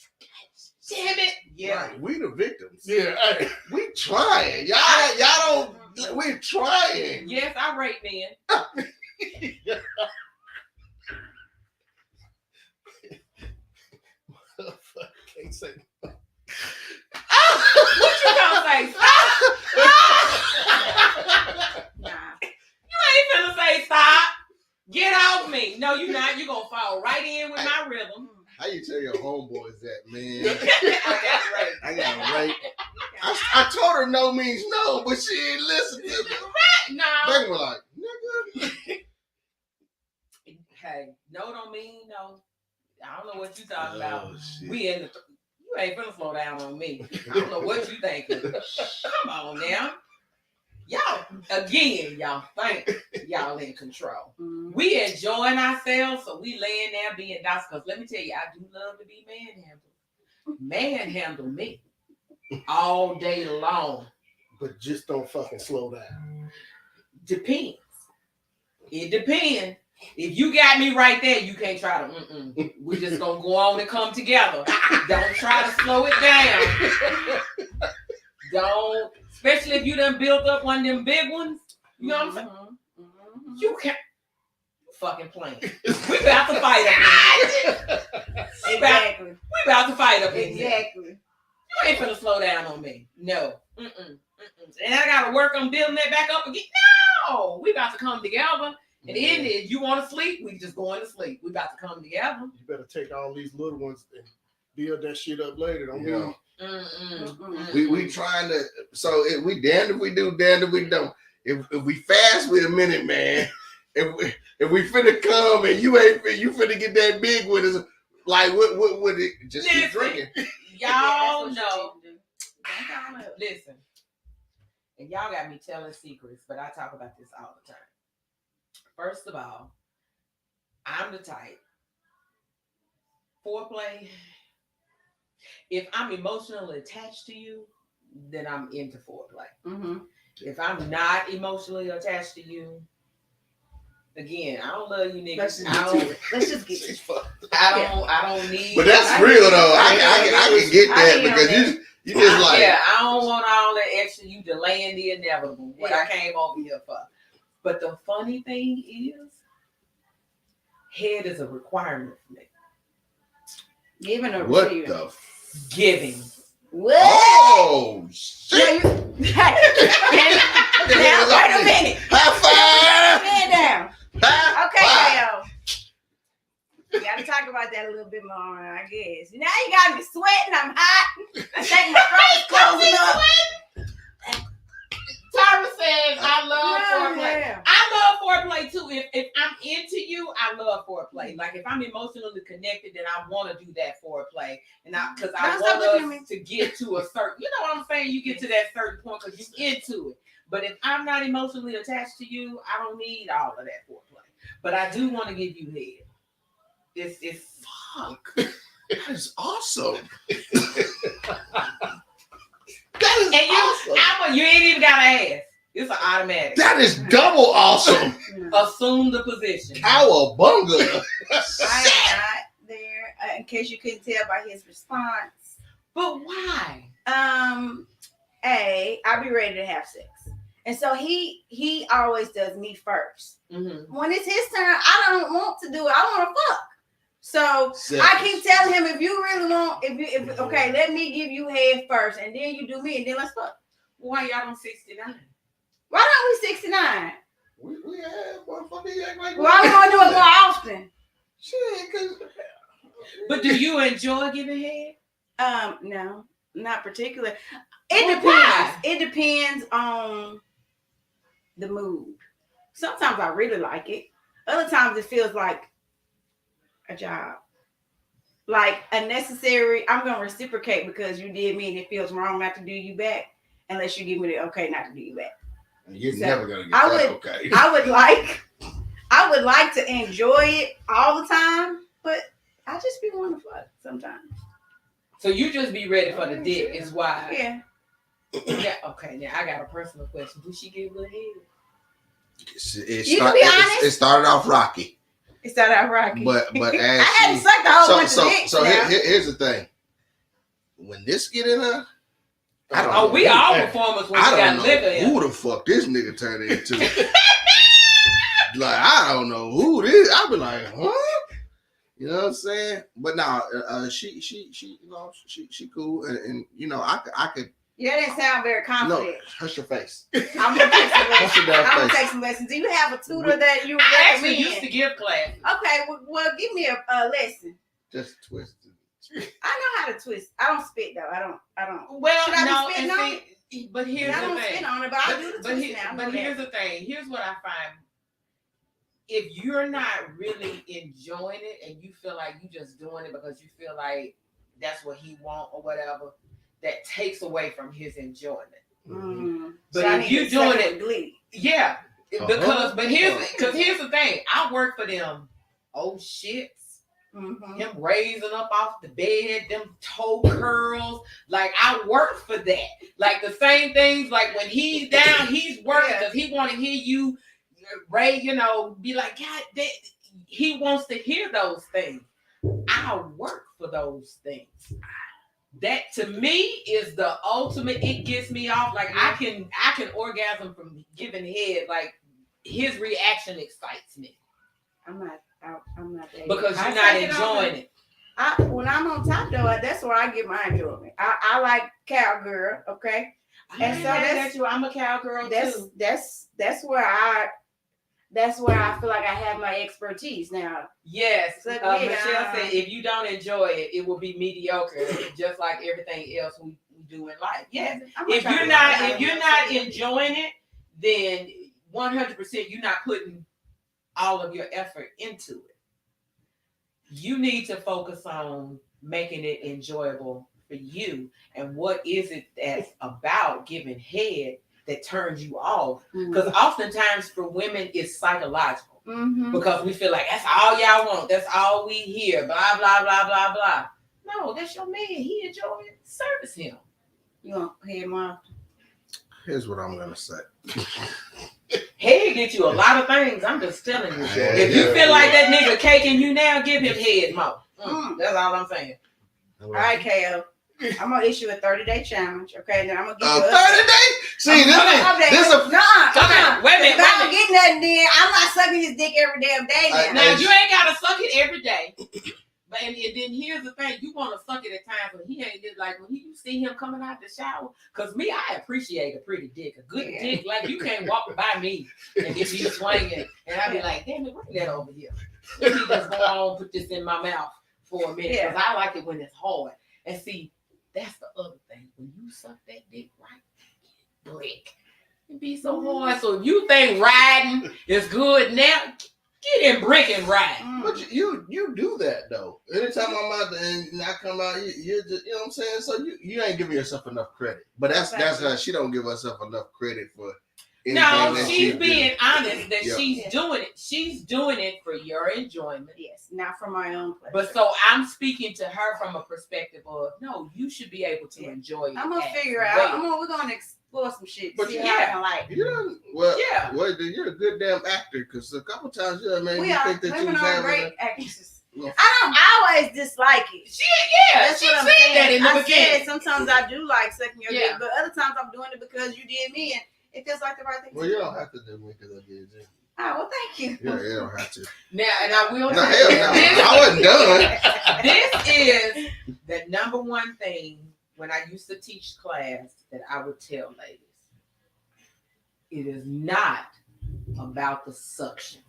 damn it. Yeah. Right, we the victims. Yeah, hey. We trying. Y'all don't. We're trying. Yes, I rape men. Can't say. What you gonna say? Stop. Nah. You ain't finna say stop. Get off me. No, you not. You gonna fall right in with my rhythm. How you tell your homeboys that, man? I got raped. I got raped. I told her no means no, but she didn't listen to me. No. They were like, nigga. Hey, no don't mean no. I don't know what you talking about. Oh, shit. We in the you ain't finna slow down on me. I don't know what you thinking. Come on now. Y'all, again, y'all think y'all in control. Mhm. We enjoying ourselves, so we laying there being nice. Because let me tell you, I do love to be manhandled. Manhandle me all day long. But just don't fucking slow down. Depends. It depends. If you got me right there, you can't try to. We just gonna go on and come together. Don't try to slow it down. Don't, especially if you done built up one of them big ones. You know what I'm saying? Mhm. You can't. Fucking playing. We about to fight up in here. Exactly. We about to fight up in here. Exactly. You ain't finna slow down on me. No. And I gotta work on building that back up again. No. We about to come together. And the end is, you want to sleep, we just going to sleep. We about to come together. You better take all these little ones and build that shit up later. Don't Yeah. We trying to, so if we damned if we do, damned if we don't. If we fast with a minute, man. If we finna come and you finna get that big one, is like what would it just keep drinking? Y'all know. Don't know. Listen, and y'all got me telling secrets, but I talk about this all the time. First of all, I'm the type. Foreplay. If I'm emotionally attached to you, then I'm into foreplay. Mm-hmm. If I'm not emotionally attached to you, again, I don't love you niggas. Let's just get it. I don't need. But that's real though. I can get that because you just like. Yeah, I don't want all that extra. You delaying the inevitable. What I came over here for. But the funny thing is, head is a requirement for me. Giving or What receiving? the? Giving. What? Oh shit! Now, wait a minute. High five! Man down. High Okay, five. Kale. We gotta talk about that a little bit more, I guess. Now you got me sweating. I'm hot. I take my clothes up. Tyra says, I love foreplay. Yeah. I love foreplay too. If I'm into you, I love foreplay. Like if I'm emotionally connected, then I want to do that foreplay, and because I want us to get to a certain, you know what I'm saying? You get to that certain point because you're into it. But if I'm not emotionally attached to you, I don't need all of that foreplay. But I do want to give you head. It's Fuck. That is awesome. That is awesome. You ain't even got to ask. It's an automatic. That is double awesome. Assume the position. Cowabunga. I am not there, in case you couldn't tell by his response. But why? I'll be ready to have sex. And so he always does me first. Mm-hmm. When it's his turn, I don't want to do it. I want to fuck. So I keep telling him, if you really want, okay, let me give you head first, and then you do me, and then let's fuck. Why y'all on 69? Why don't we 69? We had one for me act like. Why we gonna do it more often? Shit, cause. But do you enjoy giving head? No, not particular. Well, Depends. why? It depends on the mood. Sometimes I really like it. Other times it feels like a job. Like unnecessary. I'm gonna reciprocate because you did me and it feels wrong not to do you back unless you give me the okay not to do you back. You're So, never gonna get I that. would- Okay. I would like to enjoy it all the time, but I just be wanting to fuck sometimes. So you just be ready for the dick is why. Yeah. Yeah. Okay. Now I got a personal question. Do she give good head? You can be honest. It started off rocky, It started out rocky. but as I hadn't she, sucked a whole bunch of dicks. so now. here's the thing. When this get in her, I don't Oh, know. we all performers when we I got don't know liquor in. who the fuck this nigga turned into. Like I don't know who this. I be like, huh? You know what I'm saying? But now, she, you know, she cool, and you know, I could. You didn't sound very confident. No, hush your face. I'm gonna take some Hush your lessons. damn I'm gonna face. take some lessons. Do you have a tutor that you I actually recommend? used to give class. Okay, well, give me a lesson. Just twist. I know how to twist. I don't spit though. I don't. Well, Should I be no, spitting on and see, but here's I the don't thing. spit on it, but I do the twist now. But here's the thing. Here's what I find. If you're not really enjoying it and you feel like you just doing it because you feel like that's what he want or whatever, that takes away from his enjoyment. But so if you're doing it, glee. yeah, because here's the thing. I work for them old shits. Him raising up off the bed, them toe curls. Like I work for that. Like the same things. Like when he's down, he's working because he want to hear you, Ray. Be like, God, he wants to hear those things. I work for those things. That to me is the ultimate. It gets me off. Like I can orgasm from giving head. Like his reaction excites me. I'm not because you're not enjoying it. When I'm on top though, that's where I get my enjoyment. I like cowgirl, okay. And so I'm a cowgirl too. That's where I feel like I have my expertise now. Yes, Michelle said if you don't enjoy it, it will be mediocre, just like everything else we do in life. Yes, if you're not enjoying it, then 100% you're not putting all of your effort into it. You need to focus on making it enjoyable for you. And what is it that's about giving head that turns you off? Because oftentimes for women it's psychological. Because we feel like that's all y'all want, that's all we hear, blah blah blah blah blah. No, that's your man. He enjoy it. Service him. You want head more? Here's what I'm gonna say. Head get you a lot of things. I'm just telling you. If you feel like that nigga caking you now, give him head more. That's all I'm saying. All right, KO. I'm gonna issue a 30-day challenge. Okay, then I'm gonna give you 30 days. See, this is a wait a minute. If I don't get nothing, then I'm not sucking his dick every damn day. Now you ain't gotta suck it every day. But and then here's the thing: you want to suck it at times when he ain't just like when you see him coming out the shower. Cause me, I appreciate a pretty dick, a good dick. Like you can't walk by me and if he's swinging, and I be like, damn it, bring that over here. Let me just go on, put this in my mouth for a minute, cause I like it when it's hard. And see, that's the other thing. When you suck that dick right, brick. It be so hard. So if you think riding is good now, get in brick and ride. But you do that though. Anytime I'm out there and I come out, you're just, you know what I'm saying? So you ain't giving yourself enough credit. But that's how she don't give herself enough credit for anything. No, she's being honest that she's doing it. She's doing it for your enjoyment. Yes, not for my own pleasure. But so I'm speaking to her from a perspective of no, you should be able to enjoy it. I'm gonna figure out. We're gonna explore some shit. But see how I like. Well, you're a good damn actor because a couple times you made me think that you was having great actresses. I always dislike it. She said that in the beginning. Sometimes I do like sucking your dick, but other times I'm doing it because you did me, and it feels like the right thing. Well, you don't have to do me because I did you. Oh, well, thank you. Yeah, you don't have to. Now, and I will. No, hell no. I wasn't done. This is the number one thing when I used to teach class that I would tell ladies. It is not about the suction.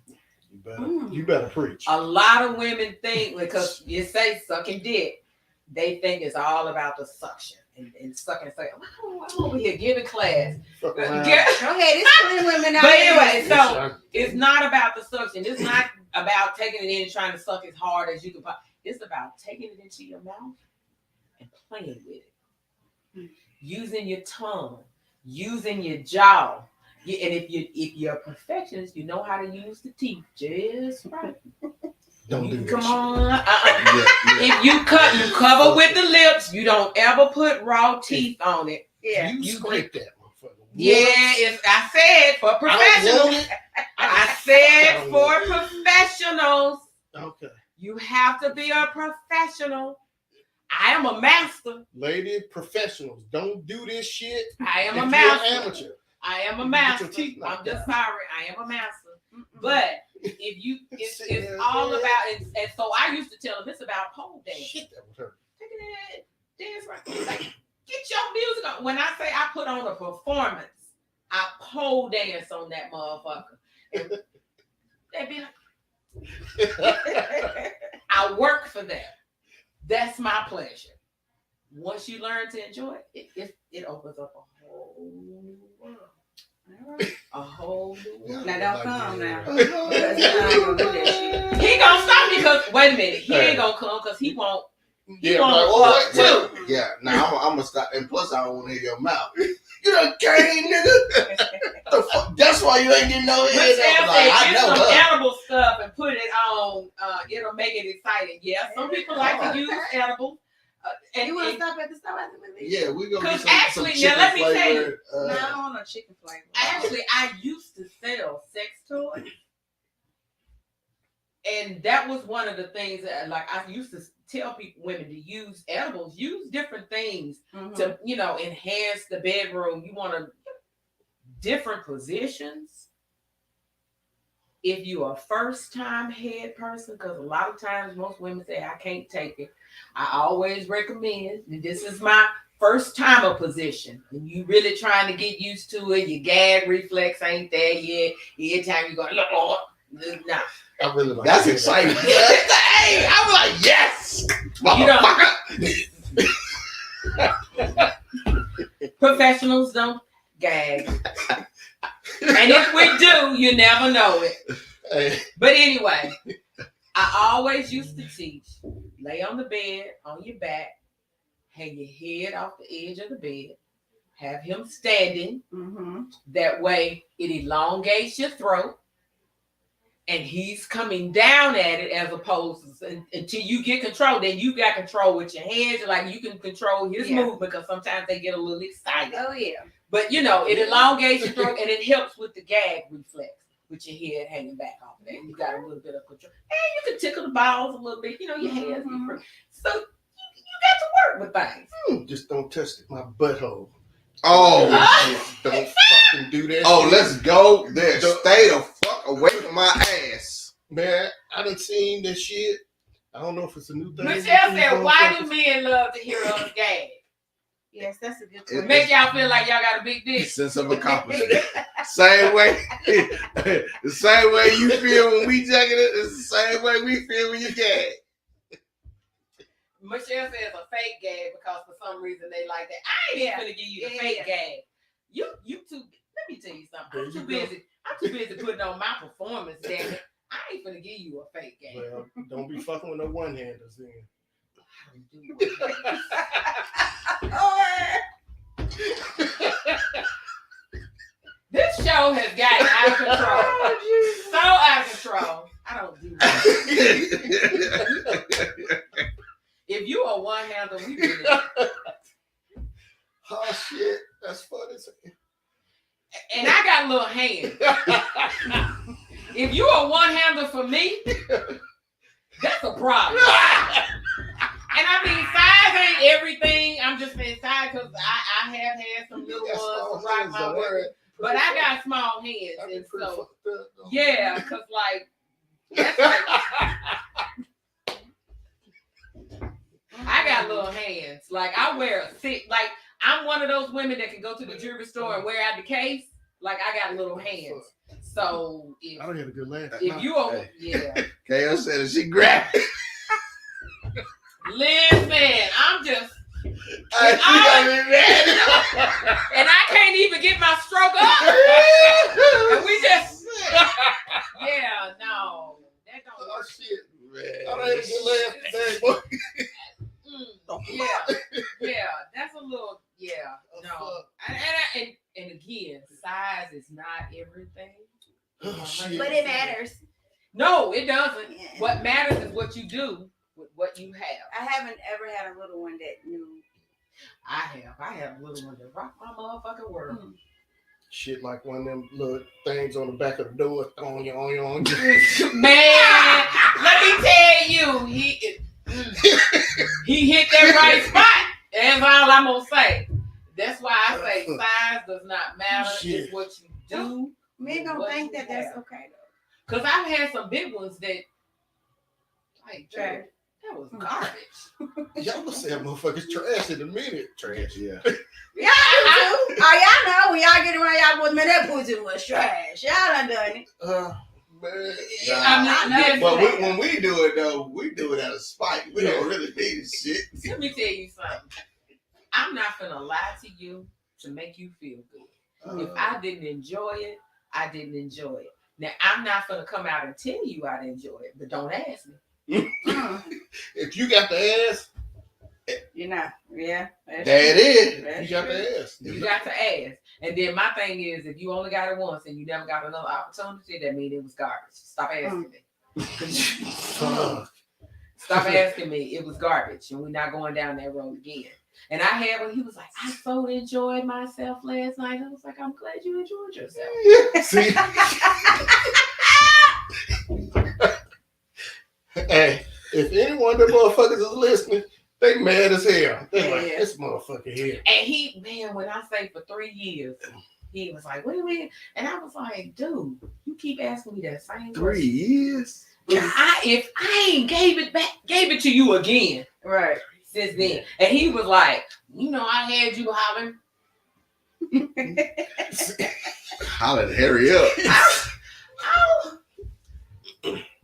You better preach. A lot of women think because you say sucking dick, they think it's all about the suction and sucking. Oh, I'm over here giving class. Go ahead, it's plenty women out. But anyway, so it's not about the suction. It's not about taking it in and trying to suck as hard as you can. It's about taking it into your mouth and playing with it, using your tongue, using your jaw. And if you're a perfectionist, you know how to use the teeth just right. Don't do come that on. If you cover with the lips, you don't ever put raw teeth on it. Yeah, you scrape that motherfucker. Yeah, I said for professionals. I said for professionals. Okay. You have to be a professional. I am a master. Lady professionals, don't do this shit. I am a master. You're an amateur. I am a master. I'm just sorry. I am a master. But if you, it's all about it. And so I used to tell them it's about pole dance. Shit, that was her. Take it in, dance right. Like, get your music on. When I say I put on a performance, I pole dance on that motherfucker. And they be like, I work for that. That's my pleasure. Once you learn to enjoy it, it opens up a whole new world. A whole new world. Now don't come now. Yeah. Because you're not gonna do that shit. He gonna stop me because wait a minute, he ain't gonna come because he won't. Yeah, gonna like, fuck oh, too. Yeah, now I'm gonna stop. And plus, I don't want to hear your mouth. You done came, nigga. The fuck? That's why you ain't getting no head. Michelle Like, said, I get know some her. edible stuff and put it on. It'll make it exciting. Yeah, some people like to use edibles. And You want to stop at the store after we leave? Yeah, we gonna get Because some actually, now chicken let me tell you. flavored, No, I don't want no chicken flavor. Actually, I used to sell sex toys. And that was one of the things that, like, I used to tell women to use edibles, use different things to, enhance the bedroom. You want to different positions. If you're a first-time head person, because a lot of times most women say, I can't take it. I always recommend, and this is my first-timer position, and you really trying to get used to it. Your gag reflex ain't there yet. Every time you go, nah. I really like That's that. exciting. Hey, I'm like, yes, motherfucker. Professionals don't gag. And if we do, you never know it. Hey, But anyway, I always used to teach, lay on the bed, on your back, hang your head off the edge of the bed, have him standing. That way it elongates your throat. And he's coming down at it as opposed to until you get control. Then you got control with your hands. Like you can control his movement because sometimes they get a little excited. Oh yeah. But it elongates your throat and it helps with the gag reflex with your head hanging back off there. You got a little bit of control. And you can tickle the balls a little bit. Your hands. So you got to work with things. just don't touch my butthole. Oh, Don't fucking do that. oh, shit. let's go there. Stay the fuck away from my ass. Man, I done seen this shit. I don't know if it's a new thing. Michelle said, why do men love to hear us gag? Yes, that's a good It one. Make y'all feel like y'all got a big dick. Sense of accomplishment. Same way, the same way you feel when we jacking it is the same way we feel when you gag. Michelle says a fake gag because for some reason they like that. I ain't even gonna give you the fake gag. You too. Let me tell you something. I'm too busy putting on my performance. Damn it. I ain't gonna give you a fake gag. Well, don't be fucking with no one-handers then. This show has gotten out of control. So out of control. I don't do that. If you are one-hander, we really. Oh shit, that's funny. And I got little hands. If you are one-hander for me, that's a problem. And I mean, size ain't everything. I'm just saying size because I have had some little ones to rock my word. But I got small hands, and so yeah, because like that's like I got little hands. Like I wear a thick. Like I'm one of those women that can go to the jewelry store and wear out the case. Like I got little hands. So if I don't have a good laugh. if you are KO said that she grabbed. listen, I'm just. And I can't even get my stroke up. And we just, no, that don't Oh work. shit, man! I don't have a good laugh today, boy. Yeah, that's a little, no. And again, size is not everything. Oh, shit. But it matters. No, it doesn't. Yeah. What matters is what you do with what you have. I haven't ever had a little one that knew. I have a little one that rock my motherfucking world. Shit, like one of them little things on the back of the door, on you. Man, let me tell you, he hit that right spot. That's all I'm gonna say. That's why I say size does not matter. Shit. It's what you do. Men don't What think you that that's have. okay though. Cause I've had some big ones that, like, Trash. that was garbage. Y'all gonna say motherfuckers trash in a minute. Trash, yeah. Y'all do too. Oh, y'all know when y'all get around y'all boys, man, that pussy was trash. Y'all done it. man. I'm not Nah, But that. when we do it though, we do it out of spite. We don't really need this shit. Let me tell you something. I'm not gonna lie to you to make you feel good. If I didn't enjoy it, I didn't enjoy it. Now I'm not gonna come out and tell you I didn't enjoy it, but don't ask me. If you got the ass, You know, yeah. There it is. That's you got true. the ass. You got to ask. And then my thing is, if you only got it once and you never got another opportunity, that means it was garbage. Stop asking me. Fuck. Stop asking me. It was garbage, and we're not going down that road again. And I had when he was like, I so enjoyed myself last night. I was like, I'm glad you enjoyed yourself. See, hey, if any one of the motherfuckers is listening, they mad as hell. They like, Yeah. this motherfucker here. And he, man, when I say for 3 years, he was like, what do you mean? And I was like, dude, you keep asking me that same 3 question. years. If I ain't gave it to you again Right. since then. And he was like, you know, I had you hollering. Holler, hurry up. Oh,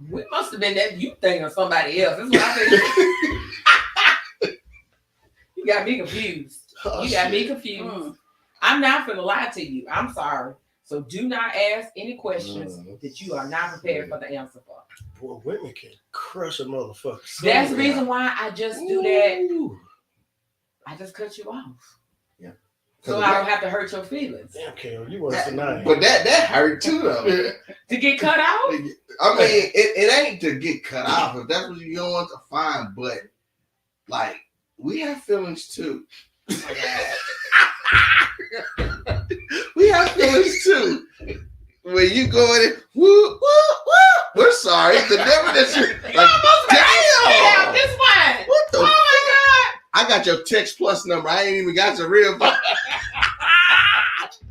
we must have been that you thing or somebody else. That's what I said. You got me confused. Oh, You got me shit. confused. Mm. I'm not gonna lie to you. I'm sorry. So do not ask any questions that you are not prepared for the answer for. Boy, women can crush a motherfucker. That's the reason why I just do that. Ooh. I just cut you off. Yeah. So I don't have to hurt your feelings. Damn, Kale, you was tonight. But that hurt too though. To get cut off? I mean, it ain't to get cut off if that's what you don't want to find, but like we have feelings too. We have feelings too. When you go in, woo, woo, woo. We're sorry. The difference is like, damn. This one. What the? Oh my I got your text plus number. I ain't even got your real phone.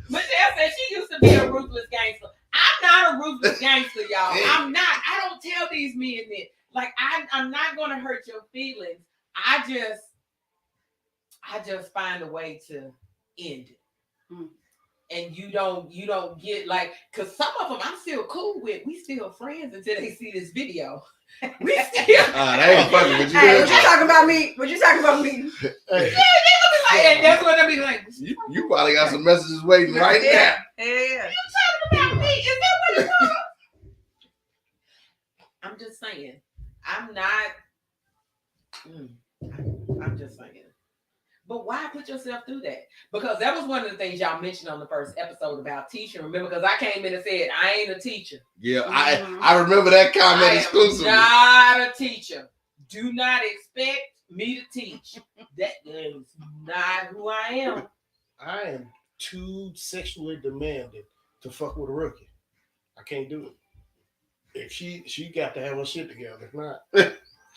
Michelle said she used to be a ruthless gangster. I'm not a ruthless gangster, y'all. I'm not. I don't tell these men that. Like I'm not gonna hurt your feelings. I just find a way to end it. Mm. And you don't get like, cause some of them I'm still cool with. We still friends until they see this video. We still They ain't fucking with you. Hey, what you talking about me? What you talking about me? Hey, like, and that's what they'll be like. You probably got some messages waiting right Yeah. Yeah. About me? Is that what it was? I'm just saying. I'm not. I'm just saying. But why put yourself through that? Because that was one of the things y'all mentioned on the first episode about teaching. Remember, because I came in and said I ain't a teacher. Yeah, I remember that comment I exclusively. am not a teacher. Do not expect me to teach. That is not who I am. I am too sexually demanding to fuck with a rookie. I can't do it. If she got to have her shit together. If not,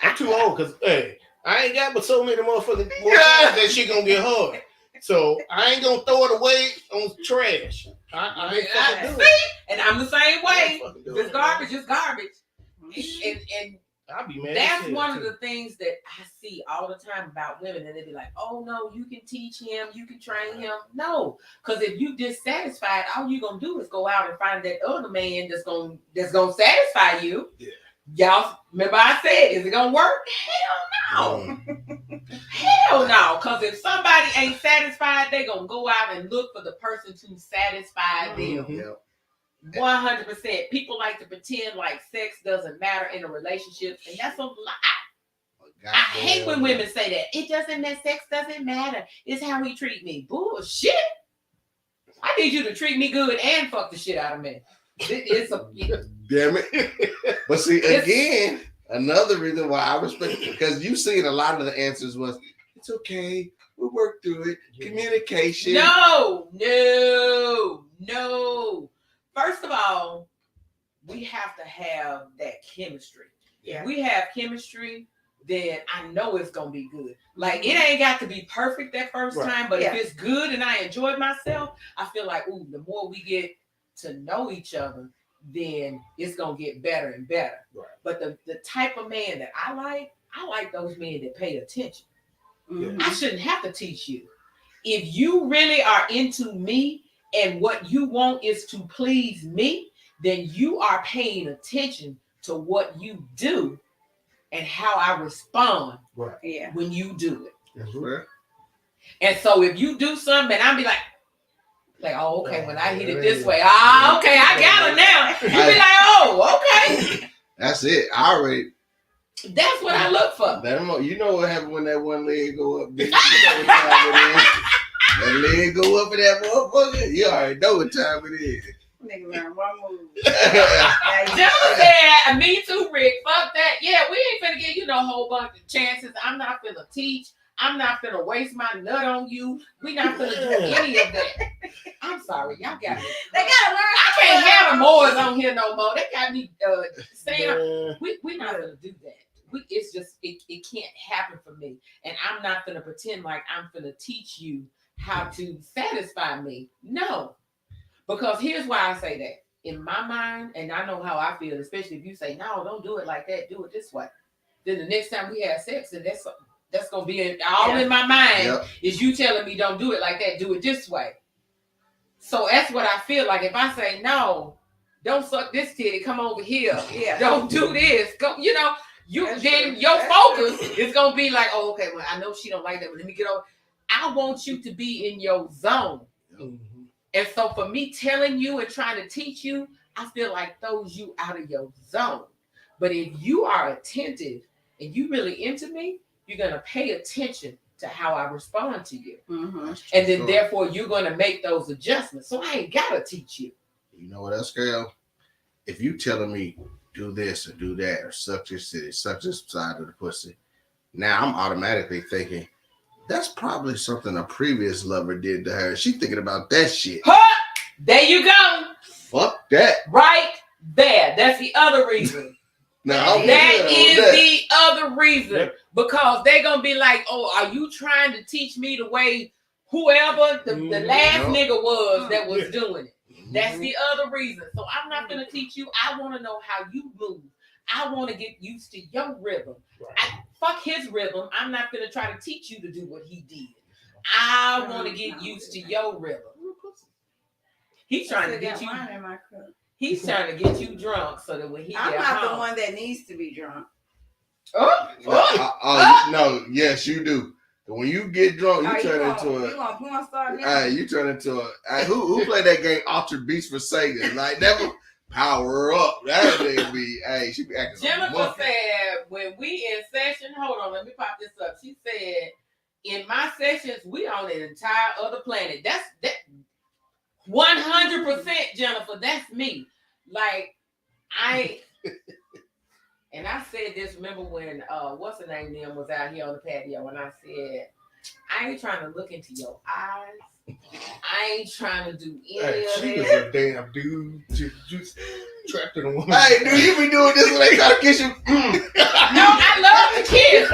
I'm too old because hey, I ain't got but so many motherfucking more times that she gonna get hard. So I ain't gonna throw it away on trash. I ain't fucking do it. And I'm the same I ain't way. fucking do This it. garbage is garbage. And I'll be mad. that's as hell, one of too. the things that I see all the time about women, and they be like, "Oh no, you can teach him, you can train him." No, because if you dissatisfied, all you gonna do is go out and find that other man that's gonna satisfy you. Yeah. Y'all remember I said, is it gonna work? Hell no. Hell no. Because if somebody ain't satisfied, they gonna go out and look for the person to satisfy them. Yep. 100%. People like to pretend like sex doesn't matter in a relationship, and that's a lie. I hate when women say that. It doesn't matter. Sex doesn't matter. It's how he treat me. Bullshit. I need you to treat me good and fuck the shit out of me. Damn it. But see, again, another reason why I respect it, because you seen a lot of the answers was, it's okay. We'll work through it. Communication. No. First of all, we have to have that chemistry. Yeah. If we have chemistry, then I know it's gonna be good. Like it ain't got to be perfect that first time, but if it's good and I enjoyed myself, I feel like, ooh, the more we get to know each other, then it's gonna get better and better. Right. But the type of man that I like those men that pay attention. Mhm. I shouldn't have to teach you. If you really are into me and what you want is to please me, then you are paying attention to what you do and how I respond Yeah. when you do it. That's fair. And so if you do something, and I'll be like, oh, okay, when I hit it this way, okay, I got it now. You be like, oh, okay. That's it. I already. That's what I look for. You know what happened when that one leg go up, bitch. You know what time it is. That leg go up in that motherfucker. You already know what time it is. Nigga learn one move. Jennifer said, me too, Rick. Fuck that. Yeah, we ain't finna give you no whole bunch of chances. I'm not finna teach. I'm not finna waste my nut on you. We not finna do any of that. I'm sorry, y'all got me. They gotta learn. I can't have the Moors on here no more. They got me saying we not gonna do that. It's just it can't happen for me. And I'm not gonna pretend like I'm gonna teach you how to satisfy me. No. Because here's why I say that. In my mind, and I know how I feel, especially if you say, no, don't do it like that, do it this way. Then the next time we have sex, and that's gonna be in my mind is you telling me don't do it like that, do it this way. So that's what I feel like. If I say no, don't suck this titty, come over here. Yeah. Don't do this. Go, That's then true. your That's focus is gonna be like, oh, okay, well, I know she don't like that, but let me get over. I want you to be in your zone. Mhm. And so for me telling you and trying to teach you, I feel like throws you out of your zone. But if you are attentive and you really into me, you're going to pay attention to how I respond to you. Mm-hmm. And then therefore you're going to make those adjustments. So I ain't got to teach you. You know what else, girl? If you telling me do this or do that or suck this city, suck this side of the pussy, now I'm automatically thinking, that's probably something a previous lover did to her. She thinking about that shit. Huh! There you go. Fuck that. Right there. That's the other reason. Now, That is the other reason. Because they're going to be like, oh, are you trying to teach me the way whoever the last nigga was that was doing it? That's the other reason. So I'm not going to teach you. I want to know how you move. I want to get used to your rhythm. Fuck his rhythm. I'm not going to try to teach you to do what he did. I want to get used to your rhythm. He's trying to get you. He's trying to get you drunk so that when he I'm get not home, the one that needs to be drunk. No, yes, you do. When you get drunk, you turn into You want porn star now? you turn into a who played that game Altered Beast for Sega? Like never power up. That nigga be she be acting like a Jennifer monkey. said, when we in session, hold on, let me pop this up. She said, in my sessions, we on an entire other planet. That's that 100%, Jennifer. That's me. Like, and I said this, remember when, what's her name, Nim was out here on the patio, and I said, I ain't trying to look into your eyes. I ain't trying to do any of She was that. a damn dude. Just trapped in a woman. Hey, dude, you be doing this when they try to kiss you. No, I love to kiss.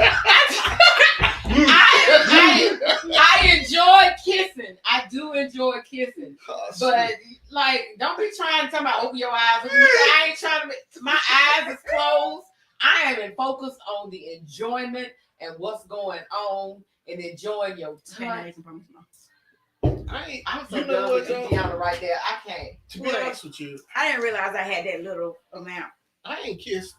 I enjoy kissing. I do enjoy kissing. But like, don't be trying to tell me open your eyes. I ain't trying to. My eyes is closed. I am in focus on the enjoyment and what's going on and enjoying your touch. I'm so You know done what, with though? Indiana right there. I can't. To be honest with you, I didn't realize I had that little amount. I ain't kissed.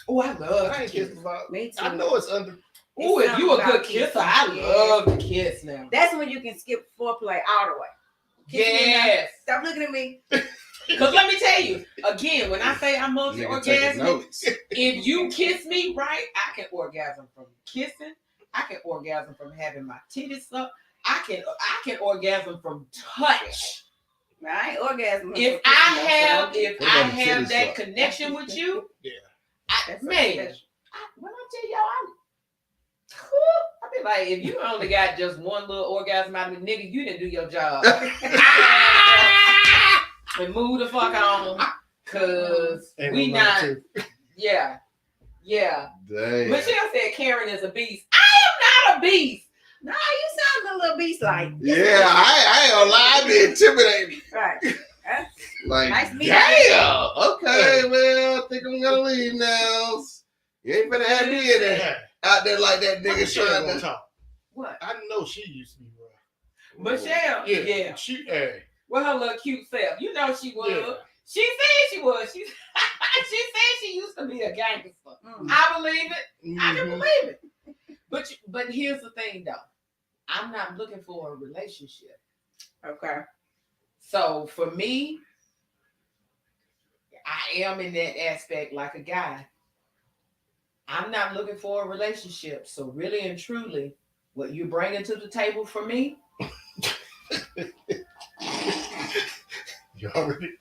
Oh, I love I to ain't kiss. kissed about. Me too. I know it's under. Oh, if you a good It's kisser, something I about kissing. love to kiss now. That's when you can skip foreplay all the way. Kiss me now. Yes. Stop looking at me. Because let me tell you, again, when I say I'm Nigga taking multi-orgasmic, notes. if you kiss me right, I can orgasm from kissing. I can orgasm from having my titties up. I can orgasm from touch. I ain't orgasm. If I have What about the titties that up? connection with you, Yeah. That's man, special. when I tell y'all, I be like, if you only got just one little orgasm out of me, nigga, you didn't do your job. And move the fuck on, cause Ain't we no not. number two. Yeah. Damn. Michelle said Karen is a beast. I am not a beast. No, you sound a little beast like. Yeah, I ain't gonna lie, I be intimidated. Right. Like, Nice meeting damn. Okay, well, I think I'm gonna leave now. You ain't finna have me in there out there like that nigga Michelle trying gonna to. talk. What? I know she used to be rough. Michelle? Yeah. Yeah. She. With her little cute self. You know she was. Yeah. She said she was. She said she used to be a gangster. Mm. I believe it. I can Mhm. believe it. But here's the thing, though. I'm not looking for a relationship. Okay. So for me, I am in that aspect like a guy. I'm not looking for a relationship. So really and truly, what you bringing to the table for me? You already.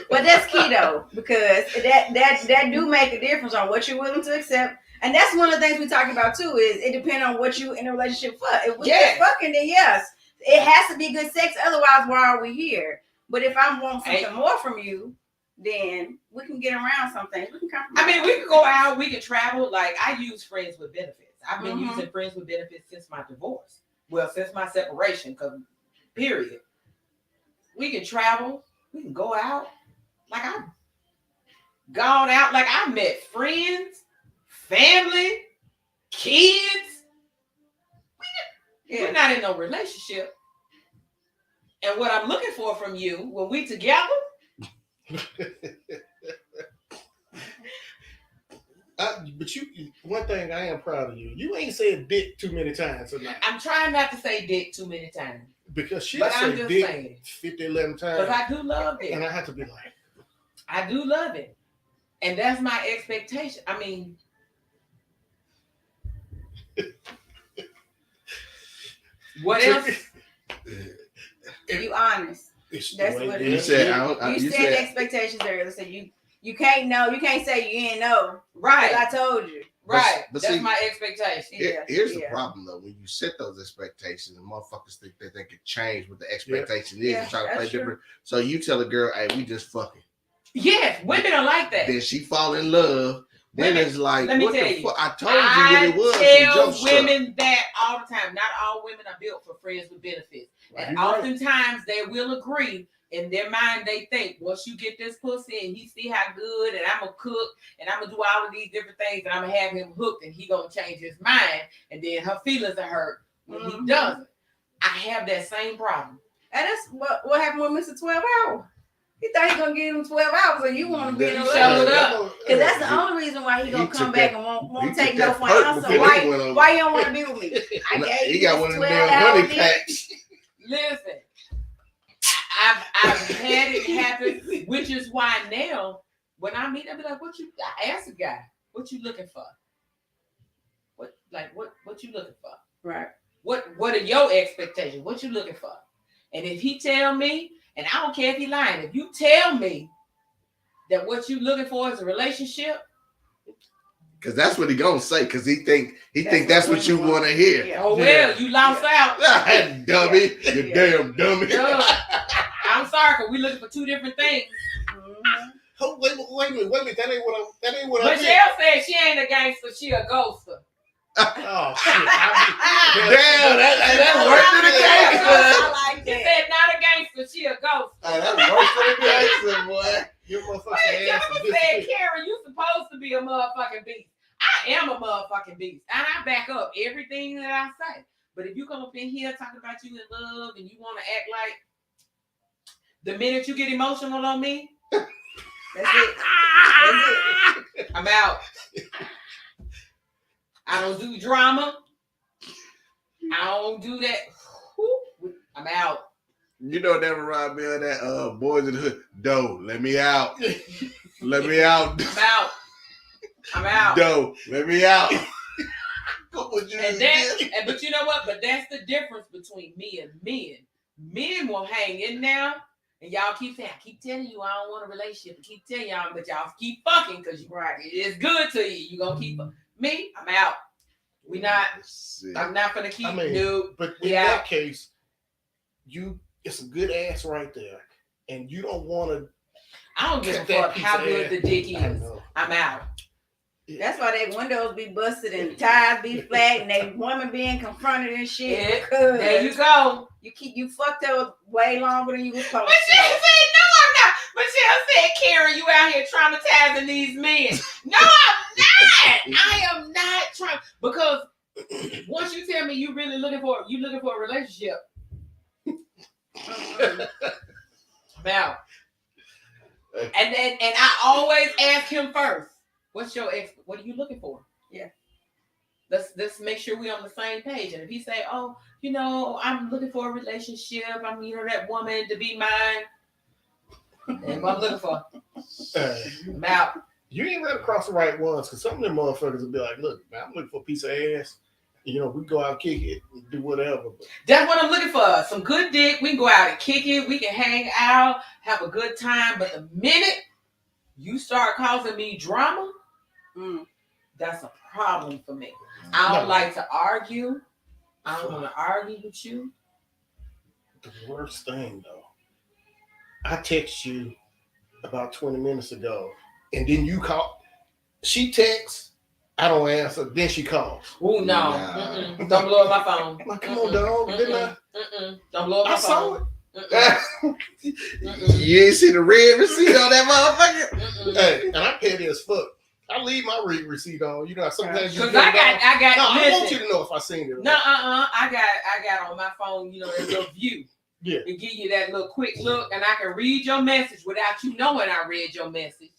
But that's key though, because that do make a difference on what you're willing to accept. And that's one of the things we talk about too, is it depends on what you in a relationship for. If we're Yes. just fucking, then yes. It has to be good sex, otherwise why are we here? But if I want something more from you, then we can get around some things. We can compromise. I mean, we can go out, we can travel. Like I use friends with benefits. I've been Mhm. using friends with benefits since my divorce. Well, since my separation, because period. We can travel, we can go out. Like I've gone out, like I met friends, family, kids. Yeah. We're not in no relationship. And what I'm looking for from you when we together, But one thing I am proud of you. You ain't said dick too many times tonight. I'm trying not to say dick too many times. Because she But I'm said just dick saying. 50, 11 Because times. I do love it. And I have to be like, I do love it. And that's my expectation. I mean, what else? You honest. it's That's the way what it it You is. said, You set expectations earlier. So you can't know. You can't say you ain't know. Right. I told you. Right. but That's see- my expectation. Here's the Yeah. problem though. When you set those expectations, the motherfuckers think that they can change what the expectation is Yeah, and try to play that's true. different. So you tell a girl, hey, we just fucking. Yes, women are like that. Then she fall in love. Then Women- it's like, let me what tell the you, fuck? I told you what it was. from tell Jump Street. women that all the time. Not all women are built for friends with benefits. And Right. oftentimes they will agree in their mind. They think once you get this pussy and he see how good and I'm gonna cook and I'm gonna do all of these different things and I'm gonna have him hooked and he gonna change his mind and then her feelings are hurt when Mhm. he doesn't. I have that same problem. And that's what happened with Mr. 12 Hours. He thought he gonna give him 12 hours, and you want to be in a You relationship. showed up. Because that's the only reason why he gonna He come took back that- and won't he take took no that for perk answer. before he went Why on. why you don't want to be with me? I Nah, gave he you got this one of them 12 damn hour honey deal. packs. Listen, I've had it happen, which is why now when I meet, I be like, I ask a guy, what you looking for? What you looking for? Right. What are your expectations? What you looking for? And if he tell me, and I don't care if he lying, if you tell me that what you looking for is a relationship, Cause that's what he gonna say. Cause he think That's that's what what you women want. want to hear. Yeah. oh Yeah. well, you lost out. Dummy, Yeah. you Yeah. damn dummy. Duh. I'm sorry, cause we looking for two different things. Mhm. Oh, wait a minute. That ain't what I did. Michelle said she ain't a gangster, she a ghoster. Oh shit! Damn, that's worse than a gangster. I like She that. said not a gangster, she a ghoster. Hey, that's worse than a gangster, boy. Your Wait, motherfucking ass Jennifer is said, disappeared. Karen, you supposed to be a motherfucking beast. I am a motherfucking beast. And I back up everything that I say. But if you come up in here talking about you in love and you want to act like the minute you get emotional on me, That's it. That's it. I'm out. I don't do drama. I don't do that. Whew, I'm out. You know that remind me of that Boys in the Hood. Doe, let me out. Let me out. I'm out. I'm out. Doe, let me out. What you And did? but you know what? But that's the difference between me and men. Men will hang in there, and y'all keep saying, I keep telling you I don't want a relationship. I keep telling y'all, but y'all keep fucking because it's good to you. You gonna keep me? I'm out. We not. Shit. I'm not gonna keep. I mean, Nope. But in Yeah. that case, it's a good ass right there, and you don't want to. I don't give a Cut that fuck piece how of good ass. the dick I is. know. I'm out. That's why their windows be busted and tires be flat and they woman being confronted and shit. Yeah, Because There you go. you fucked up way longer than you was supposed Michelle to. said, no, I'm not. Michelle said, Karen, you out here traumatizing these men. No, I'm not. I am not trying. Because once you tell me you looking for a relationship, Mm-mm. I'm out. And I always ask him first, what are you looking for? Yeah. Let's make sure we're on the same page. And if he say, oh, I'm looking for a relationship, I'm that woman to be mine. That's what I'm looking for. I'm out. You ain't right across the right ones, because some of them motherfuckers will be like, look, man, I'm looking for a piece of ass. We go out, kick it, and do whatever. But that's what I'm looking for. Some good dick. We can go out and kick it. We can hang out, have a good time. But the minute you start causing me drama, that's a problem for me. I don't like to argue. I don't want to argue with you. The worst thing, though, I text you about 20 minutes ago, and then you call. She texts. I don't answer. Then she calls. Oh no! Nah. Don't blow up my phone. I'm like, come on, dog. Didn't I? Don't blow up my I phone. saw it. You ain't see the red receipt on that motherfucker? Hey, and I petty as fuck. I leave my receipt on. Sometimes you Because I got. No, I want listen. you to know if I seen it. No, I got on my phone. That little view. Yeah. To give you that little quick look, and I can read your message without you knowing I read your message,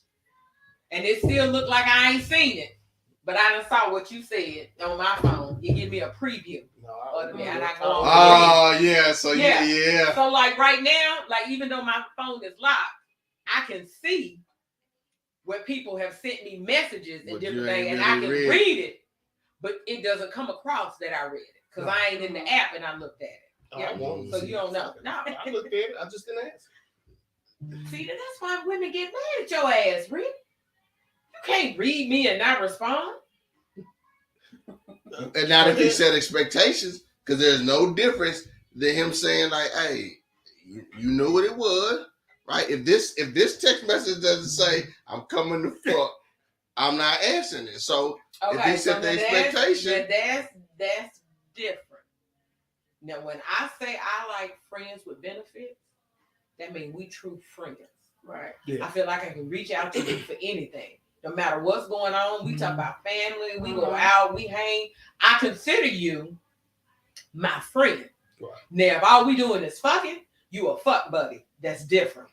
and it still look like I ain't seen it. But I done saw what you said on my phone. You give me a preview. No, And I go on. Oh, yeah. So, yeah. So, like right now, like even though my phone is locked, I can see what people have sent me messages and different things, and I can read it, but it doesn't come across that I read it because I ain't in the app and I looked at it. Yeah. So you don't know. No, I looked at it. I just didn't ask. See, that's why women get mad at your ass, Rick. You can't read me and not respond. And now if he set expectations, because there's no difference than him saying like, "Hey, you knew what it was, right? If this text message doesn't say I'm coming to fuck, I'm not answering it." So if he set the expectation, that's different. Now, when I say I like friends with benefits, that means we true friends, right? Yeah. I feel like I can reach out to you for anything. No matter what's going on, we talk about family, we go out, we hang. I consider you my friend. Right. Now, if all we doing is fucking, you a fuck buddy. That's different.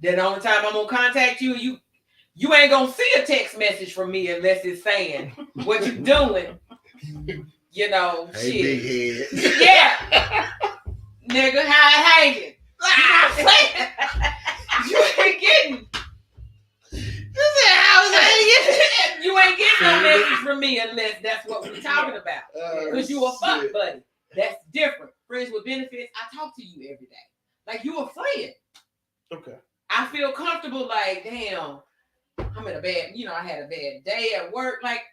Then the only time I'm gonna contact you, you ain't gonna see a text message from me unless it's saying what you doing. Hey, shit. big head. Yeah. Nigga, how it hanging? You ain't getting. You ain't getting no message from me unless that's what we're talking about. Because you a fuck buddy. That's different. Friends with benefits, I talk to you every day. Like you a friend. Okay. I feel comfortable like, damn, I'm in a bad, I had a bad day at work. Like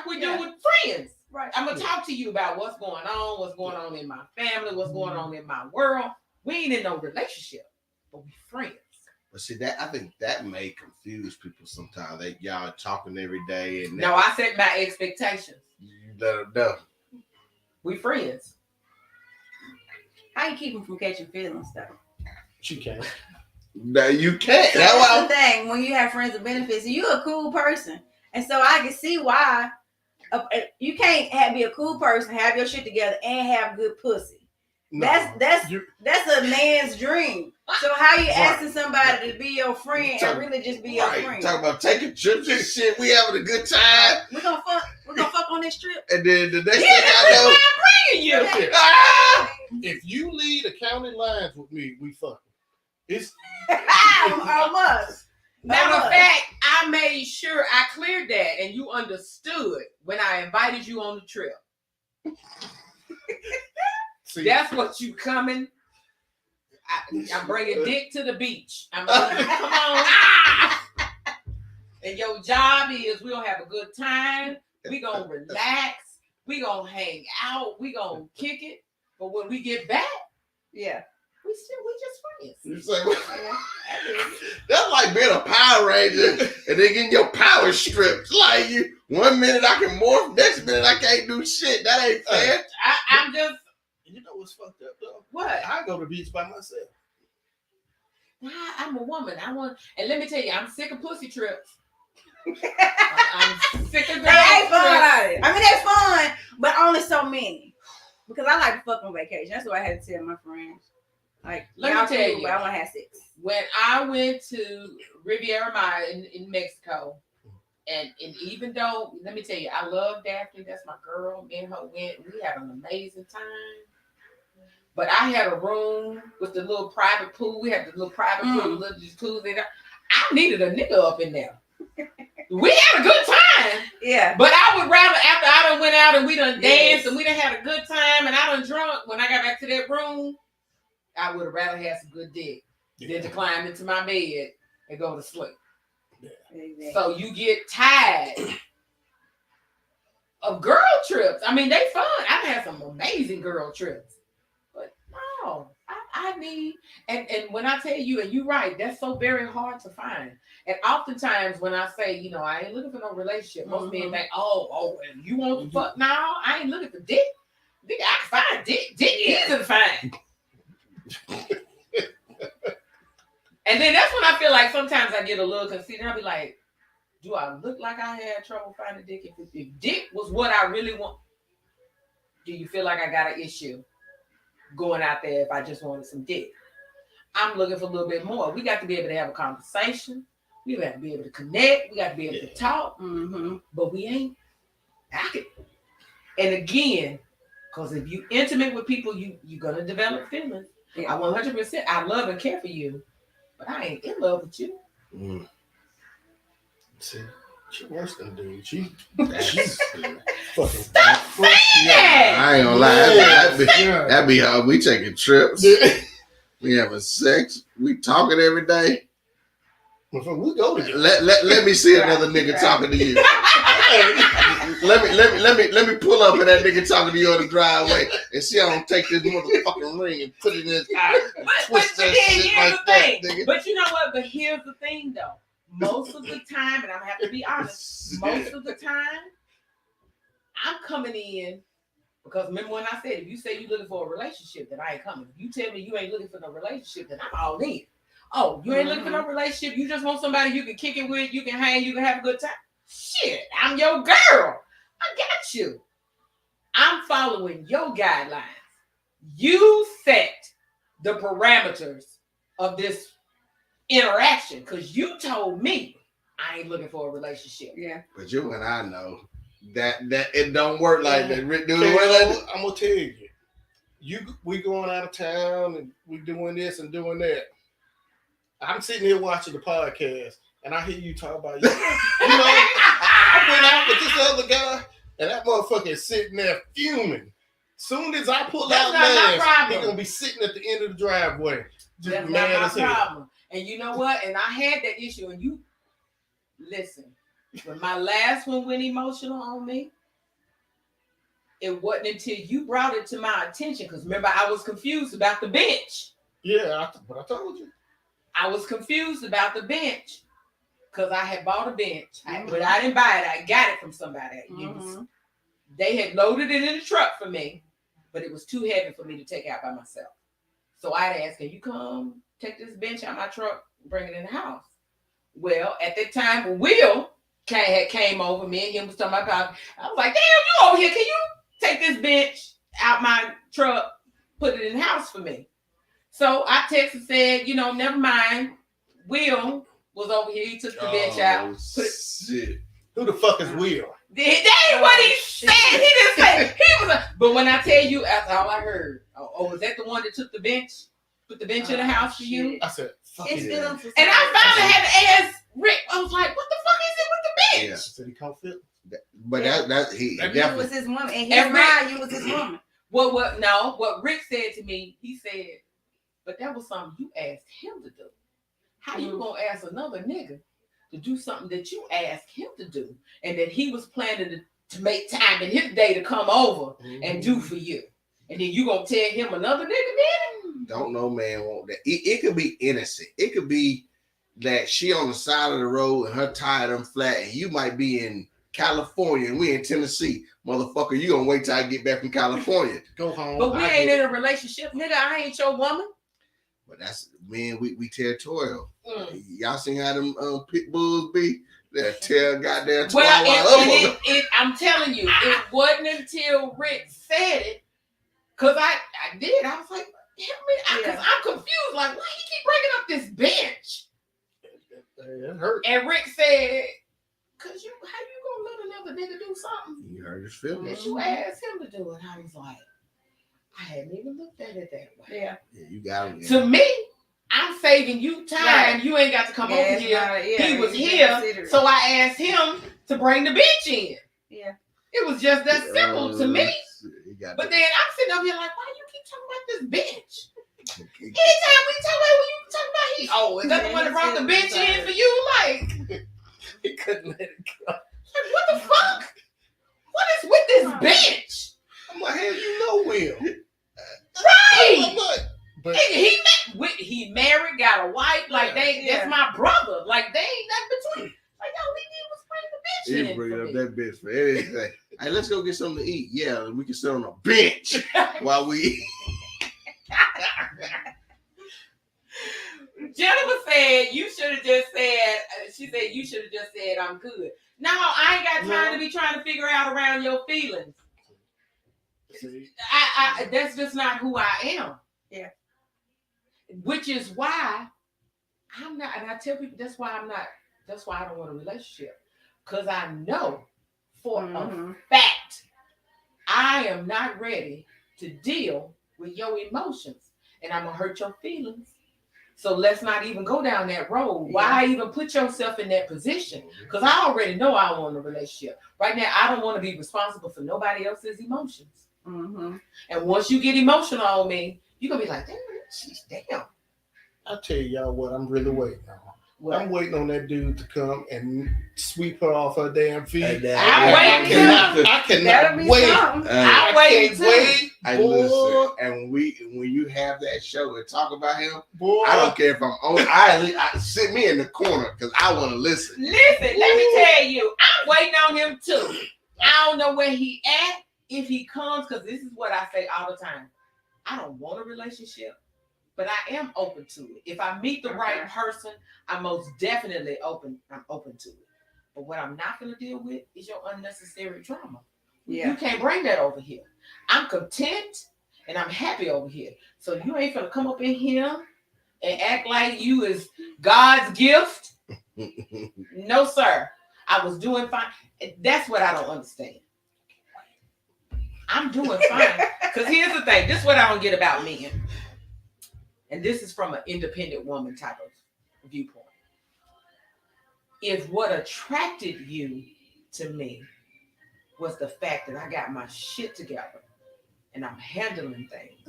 we do with friends. Right. I'm going to talk to you about what's going on in my family, what's going on in my world. We ain't in no relationship, but we friends. But see I think that may confuse people sometimes. Y'all talking every day and no, I set my expectations. You let them know. We friends. How you keep them from catching feelings though? She can't. No, you can't. So that's the thing. When you have friends with benefits, you're a cool person, and so I can see why you can't be a cool person, have your shit together, and have good pussy. No, that's a man's dream. So how you asking somebody to be your friend and really just be your friend? Talking about taking trips and shit. We having a good time. We're gonna fuck on this trip. And then the next thing I know, I'm bringing you. If you lead the county lines with me, we fucking. It's almost. Matter of fact, I made sure I cleared that and you understood when I invited you on the trip. See, that's what you coming. I'm bringing dick to the beach. I'm like, come on. And your job is we're going to have a good time. We're going to relax. We're going to hang out. We're going to kick it. But when we get back, we just friends. That's like being a Power Ranger and then getting your power stripped. Like you, 1 minute I can morph, next minute I can't do shit. That ain't fair. I'm just. You know what's fucked up though? What? I go to the beach by myself. I'm a woman. And let me tell you, I'm sick of pussy trips. I'm sick of they ain't fun. I mean, they're fun, but only so many. Because I like to fuck on vacation. That's what I had to tell my friends. Like, Let me y'all tell cool, you. but I want to have sex. When I went to Riviera Maya in Mexico, and even though, let me tell you, I love Daphne. That's my girl. Me and her went. We had an amazing time. But I had a room with the little private pool. We had the little private pool, little jacuzzi. I needed a nigga up in there. We had a good time. Yeah. But I would rather, after I done went out and we done danced and we done had a good time and I done drunk, when I got back to that room, I would have rather had some good dick than to climb into my bed and go to sleep. Exactly. So you get tired of girl trips. I mean, they fun. I've had some amazing girl trips. But no, I need, and when I tell you, and you're right, that's so very hard to find. And oftentimes when I say, you know, I ain't looking for no relationship, most men think, oh, you want to fuck? No, I ain't looking for dick. Dick, I can find dick. Dick easy to find. And then that's when I feel like sometimes I get a little conceited. I'll be like, do I look like I had trouble finding dick? If dick was what I really want, do you feel like I got an issue going out there if I just wanted some dick? I'm looking for a little bit more. We got to be able to have a conversation. We got to be able to connect. We got to be able to talk. But we ain't. And again, because if you intimate with people, you're going to develop feelings. Yeah. I 100%, I love and care for you, but I ain't in love with you. See, she worse than dude. She's fucking. Stop saying that! I ain't gonna lie. That be how we taking trips. We having sex. We talking every day. We go together. Let me see another nigga talking to you. let me pull up and that nigga talking to you on the driveway and see I don't take this motherfucking ring and put it in his eye. Twist that shit like that, nigga. But you know what? But here's the thing, though. Most of the time, and I'm gonna have to be honest, most of the time, I'm coming in because remember when I said, if you say you're looking for a relationship, then I ain't coming. If you tell me you ain't looking for no relationship, then I'm all in. Oh, you ain't looking for no relationship? You just want somebody you can kick it with, you can hang, you can have a good time? Shit, I'm your girl. I got you. I'm following your guidelines. You set the parameters of this interaction because you told me I ain't looking for a relationship. Yeah. But you and I know that it don't work like that. I'm gonna tell you, we going out of town and we doing this and doing that. I'm sitting here watching the podcast and I hear you talk about you know, I went out with this other guy and that motherfucker is sitting there fuming. Soon as I pull out man, he's gonna be sitting at the end of the driveway. Just that's mad not as my hell. problem. And you know what? And I had that issue. And you listen, when my last one went emotional on me, it wasn't until you brought it to my attention. Because remember, I was confused about the bench. Yeah, but I told you. I was confused about the bench because I had bought a bench, but I didn't buy it. I got it from somebody. They had loaded it in the truck for me, but it was too heavy for me to take out by myself. So I asked, can you come take this bench out my truck and bring it in the house? Well, at that time, when Will came over, me and him was talking about, I was like, damn, you over here. Can you take this bench out my truck, put it in the house for me? So I texted, said, you know, never mind. Will was over here. He took the bench out. Shit. Who the fuck is Will? That ain't what he said. He didn't say. He was. But when I tell you, that's all I heard. Oh, was that the one that took the bench? Put the bench in the house for you? I said, fuck It's it. still And I finally had to ask Rick. I was like, what the fuck is it with the bench? Yeah. I said he can't fit. But he You definitely was his woman. And And his you was his woman. What Rick said to me, he said, but that was something you asked him to do. How you gonna ask another nigga to do something that you asked him to do and that he was planning to make time in his day to come over and do for you? And then you gonna tell him another nigga did it? don't know, man, want that. It could be innocent. It could be that she on the side of the road and her tire done flat and you might be in California and we in Tennessee. Motherfucker, you gonna wait till I get back from California. Go home. But we ain't in a relationship, nigga. I ain't your woman. But that's, man, we territorial. Y'all seen how them pit bulls be? They'll tear goddamn Well, I'm telling you, it wasn't until Rick said it, because I did. I was like, help me, because I'm confused. Like, why he keep bringing up this bench? It hurt. And Rick said, "Cause you, how you gonna let another nigga do something You hurt his feelings. that you asked him to do?" And I was like, I hadn't even looked at it that way. Yeah. Yeah, you got him. To me, I'm saving you time. Right. You ain't got to come over here. He was here, so I asked him to bring the bench in. Yeah. It was just that simple to me. But then I'm sitting up here like, why you keep talking about this bench? Anytime we talk about what you talking about, is that the one that brought the bench in for you? Like, He couldn't let it go. like, what the fuck? What is with this bench? I'm like, hell, you know Will. Right. But He married, got a wife. Like that's my brother. Like they ain't nothing between. Like all he did was bring the bench He in. bring for up me. that bench for anything. Hey, let's go get something to eat. Yeah, we can sit on a bench while we eat. Jennifer said you should have just said. She said you should have just said I'm good. No, I ain't got time to be trying to figure out around your feelings. see, I that's just not who I am. Yeah. Which is why I'm not, and I tell people that's why I don't want a relationship. Because I know for a fact I am not ready to deal with your emotions. And I'm gonna hurt your feelings. So let's not even go down that road. Why even put yourself in that position? Because I already know I want a relationship. Right now, I don't want to be responsible for nobody else's emotions. Mm-hmm. And once you get emotional on me, you're gonna be like, damn. I tell y'all what I'm really waiting on. What? I'm waiting on that dude to come and sweep her off her damn feet. I'm waiting I That'll cannot be wait. something. I'm I waiting can't wait. too. Hey, Boy. listen, and when you have that show and talk about him, Boy, I don't care if I'm on. I sit me in the corner because I want to listen. Listen, let me tell you, I'm waiting on him too. I don't know where he at, if he comes, because this is what I say all the time. I don't want a relationship, but I am open to it. If I meet the right person, I'm most definitely open. I'm open to it. But what I'm not going to deal with is your unnecessary drama. Yeah. You can't bring that over here. I'm content and I'm happy over here. So you ain't gonna come up in here and act like you is God's gift. No, sir. I was doing fine. That's what I don't understand. I'm doing fine. Because here's the thing. This is what I don't get about men. And this is from an independent woman type of viewpoint. If what attracted you to me was the fact that I got my shit together and I'm handling things,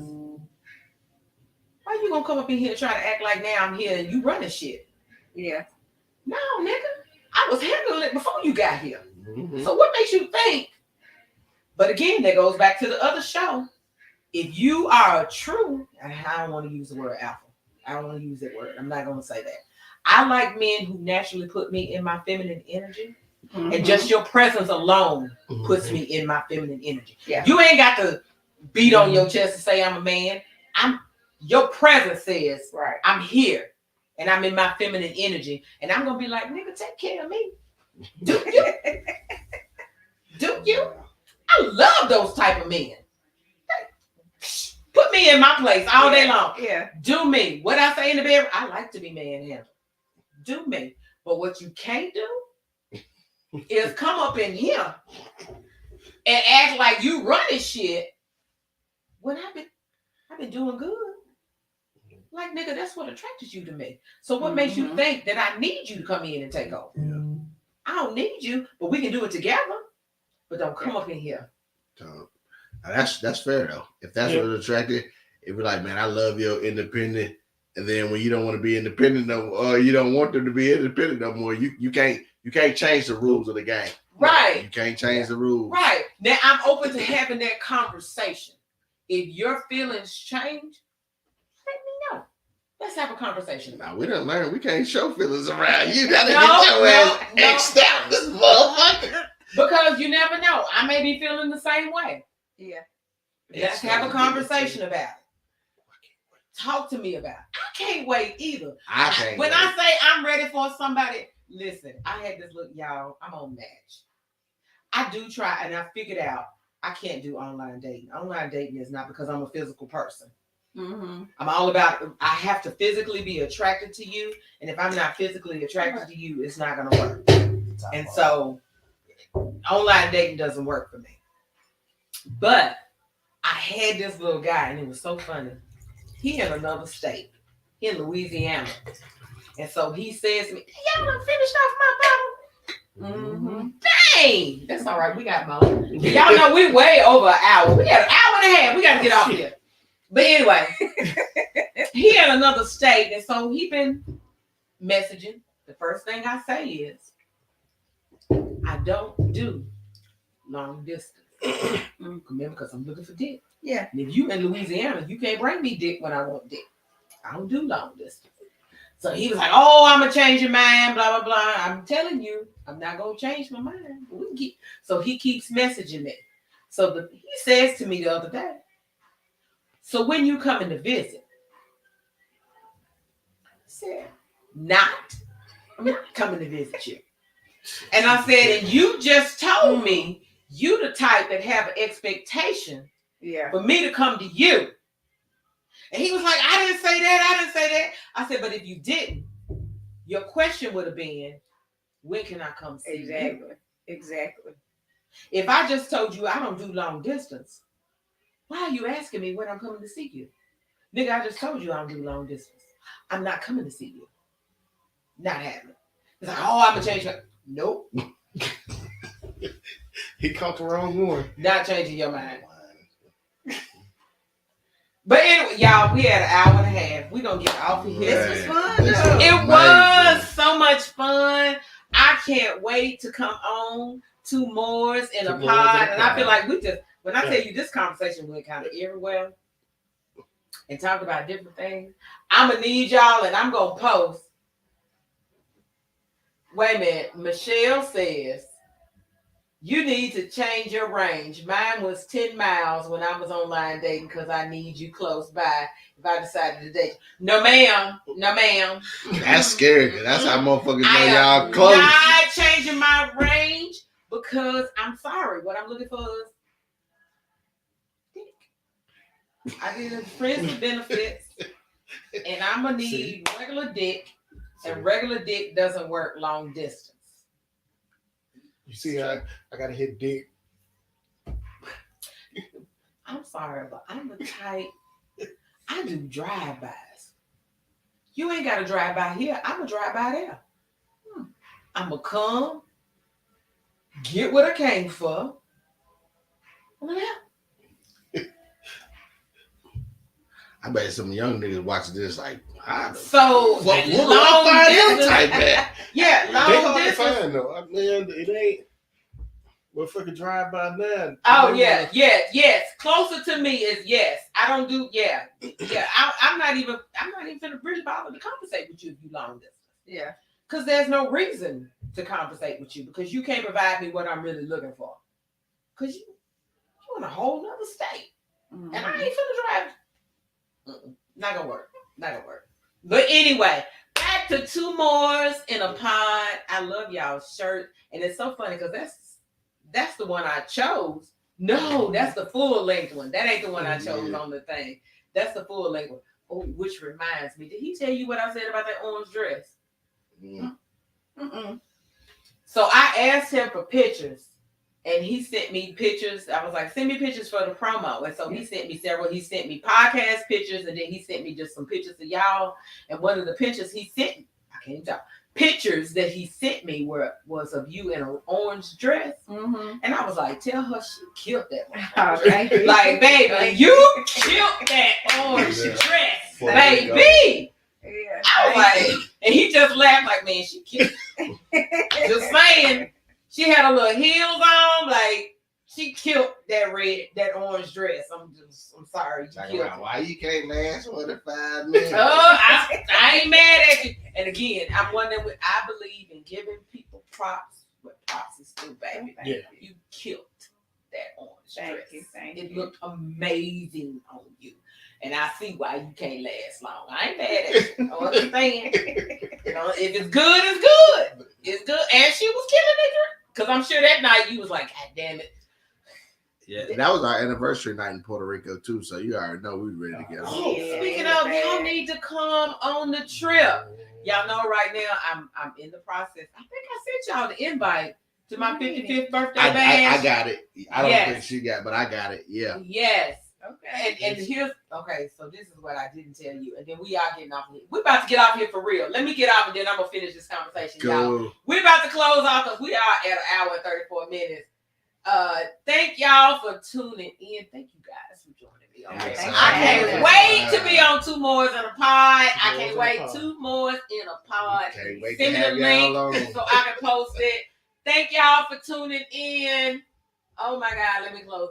why you gonna come up in here and try to act like now I'm here and you running shit? Yeah. No, nigga. I was handling it before you got here. Mm-hmm. So what makes you think? But again, that goes back to the other show. If you are a true, and I don't want to use the word alpha. I don't want to use that word. I'm not going to say that. I like men who naturally put me in my feminine energy. Mm-hmm. And just your presence alone puts me in my feminine energy. Yeah. You ain't got to beat on your chest and say I'm a man. Your presence says, right. I'm here and I'm in my feminine energy. And I'm going to be like, nigga, take care of me. Do you? Do you? I love those type of men. Put me in my place all day long. Yeah. Do me. What I say in the bedroom, I like to be manhandled. Do me. But what you can't do is come up in here and act like you running shit when I've been doing good. Like, nigga, that's what attracted you to me. So what makes you think that I need you to come in and take over? Yeah. I don't need you, but we can do it together. But don't come up in here. So, that's fair though. If that's what attracted, it'd be like, man, I love your independent. And then when you don't want to be independent no more, or you don't want them to be independent no more, you can't change the rules of the game. Right. You can't change the rules. Right. Now I'm open to having that conversation. If your feelings change, let me know. Let's have a conversation about Now it. we done learned we can't show feelings around. You gotta No, get your ass no. X'd out this motherfucker. Because you never know. I may be feeling the same way. Yeah. Let's have a conversation about it. Talk to me about it. I can't wait either. I can't. When wait. I say I'm ready for somebody, listen, I had this look, y'all. I'm on Match. I do try, and I figured out I can't do online dating. Online dating is not because I'm a physical person. Mm-hmm. I'm all about, I have to physically be attracted to you. And if I'm not physically attracted to you, it's not going to work. And so online dating doesn't work for me. But I had this little guy, and it was so funny. He in another state. He in Louisiana. And so he says to me, y'all done finished off my bottle? Mm-hmm. Dang! That's all right. We got more. Y'all know we way over an hour. We got an hour and a half. We got to get off here. But anyway, he in another state. And so he been messaging. The first thing I say is, I don't do long distance. Remember, because I'm looking for dick. Yeah. And if you in Louisiana, you can't bring me dick when I want dick. I don't do long distance. So he was like, oh, I'm going to change your mind, blah, blah, blah. I'm telling you, I'm not going to change my mind. So he keeps messaging me. So he says to me the other day, so when you coming to visit? I said, I'm not coming to visit you. And I said, and you just told me you the type that have an expectation for me to come to you. And he was like, I didn't say that. I said, but if you didn't, your question would have been, when can I come see you? Exactly. If I just told you I don't do long distance, why are you asking me when I'm coming to see you? Nigga, I just told you I don't do long distance. I'm not coming to see you. Not happening. It's like, oh, I'm going to change my... Nope. He caught the wrong one. Not changing your mind. But anyway, y'all, we had an hour and a half. We're going to get off of here. This was fun. It was so much fun. I can't wait to come on to Moore's in a pod. And I feel like when I tell you this conversation went kind of everywhere and talked about different things, I'm going to need y'all and I'm going to post. Wait a minute. Michelle says, you need to change your range. Mine was 10 miles when I was online dating because I need you close by if I decided to date you. No, ma'am. That's scary. That's how motherfuckers know I y'all am close. not changing my range because I'm sorry. What I'm looking for is dick. I did friends with benefits, and I'm going to need regular dick, and regular dick doesn't work long distance. You see, I got to hit dick. I'm sorry, but I'm the type, I do drive-bys. You ain't got to drive by here. I'm going to drive by there. I'm going to come, get what I came for. I bet some young niggas watching this like, so what long distance. type at? Yeah, They long hard to distance. find though. I mean, it ain't. Motherfucker drive by now. Oh yeah, yes. Closer to me is yes. I don't do yeah. I'm not even gonna really bother to conversate with you if you long distance. Yeah. Because there's no reason to conversate with you because you can't provide me what I'm really looking for. Because you in a whole nother state. Mm-hmm. And I ain't finna drive. Not gonna work. But anyway, back to Two Moors in a Pod. I love y'all's shirt. And it's so funny because that's the one I chose. No, that's the full length one. That ain't the one I chose on the thing. That's the full length one. Oh, which reminds me, did he tell you what I said about that orange dress? Mm-mm. So I asked him for pictures. And he sent me pictures. I was like, send me pictures for the promo. And so he sent me several. He sent me podcast pictures. And then he sent me just some pictures of y'all. And one of the pictures he sent me, I can't even talk. Pictures that he sent me was of you in an orange dress. Mm-hmm. And I was like, tell her she killed that one. Oh, thank you. Like, baby, you killed that orange dress, baby. Yeah. I was like, and he just laughed like, man, she killed it. Just saying. She had her little heels on, like she killed that orange dress. I'm sorry. Why you can't last 45 minutes? I ain't mad at you. And again, I'm one that I believe in giving people props. What props is due, baby. Yeah. You killed that orange dress. Thank It you. looked amazing on you. And I see why you can't last long. I ain't mad at you. I understand. If it's good, it's good. It's good. And she was killing it. Because I'm sure that night you was like, God damn it. Yeah. And that was our anniversary night in Puerto Rico too. So you already know we ready to go. Oh, Yeah, speaking it's of, y'all bad. need to come on the trip. Y'all know right now I'm in the process. I think I sent y'all the invite to my 55th birthday bash. I got it. I don't Yes. think she got, but I got it. Yeah. Yes. Okay. And here's okay, so this is what I didn't tell you, and then we are getting off here. We're about to get off here for real. Let me get off, and then I'm gonna finish this conversation, y'all. Cool. We're about to close off because we are at an hour and 34 minutes. Thank y'all for tuning in. Thank you guys for joining me. Okay. Thanks. I can't Thanks. wait to be on Two Mores in a Pod. I can't wait. Two Mores in a Pod. Can't wait Send to me the have link y'all on. so I can post it. Thank y'all for tuning in. Oh my God, let me close it.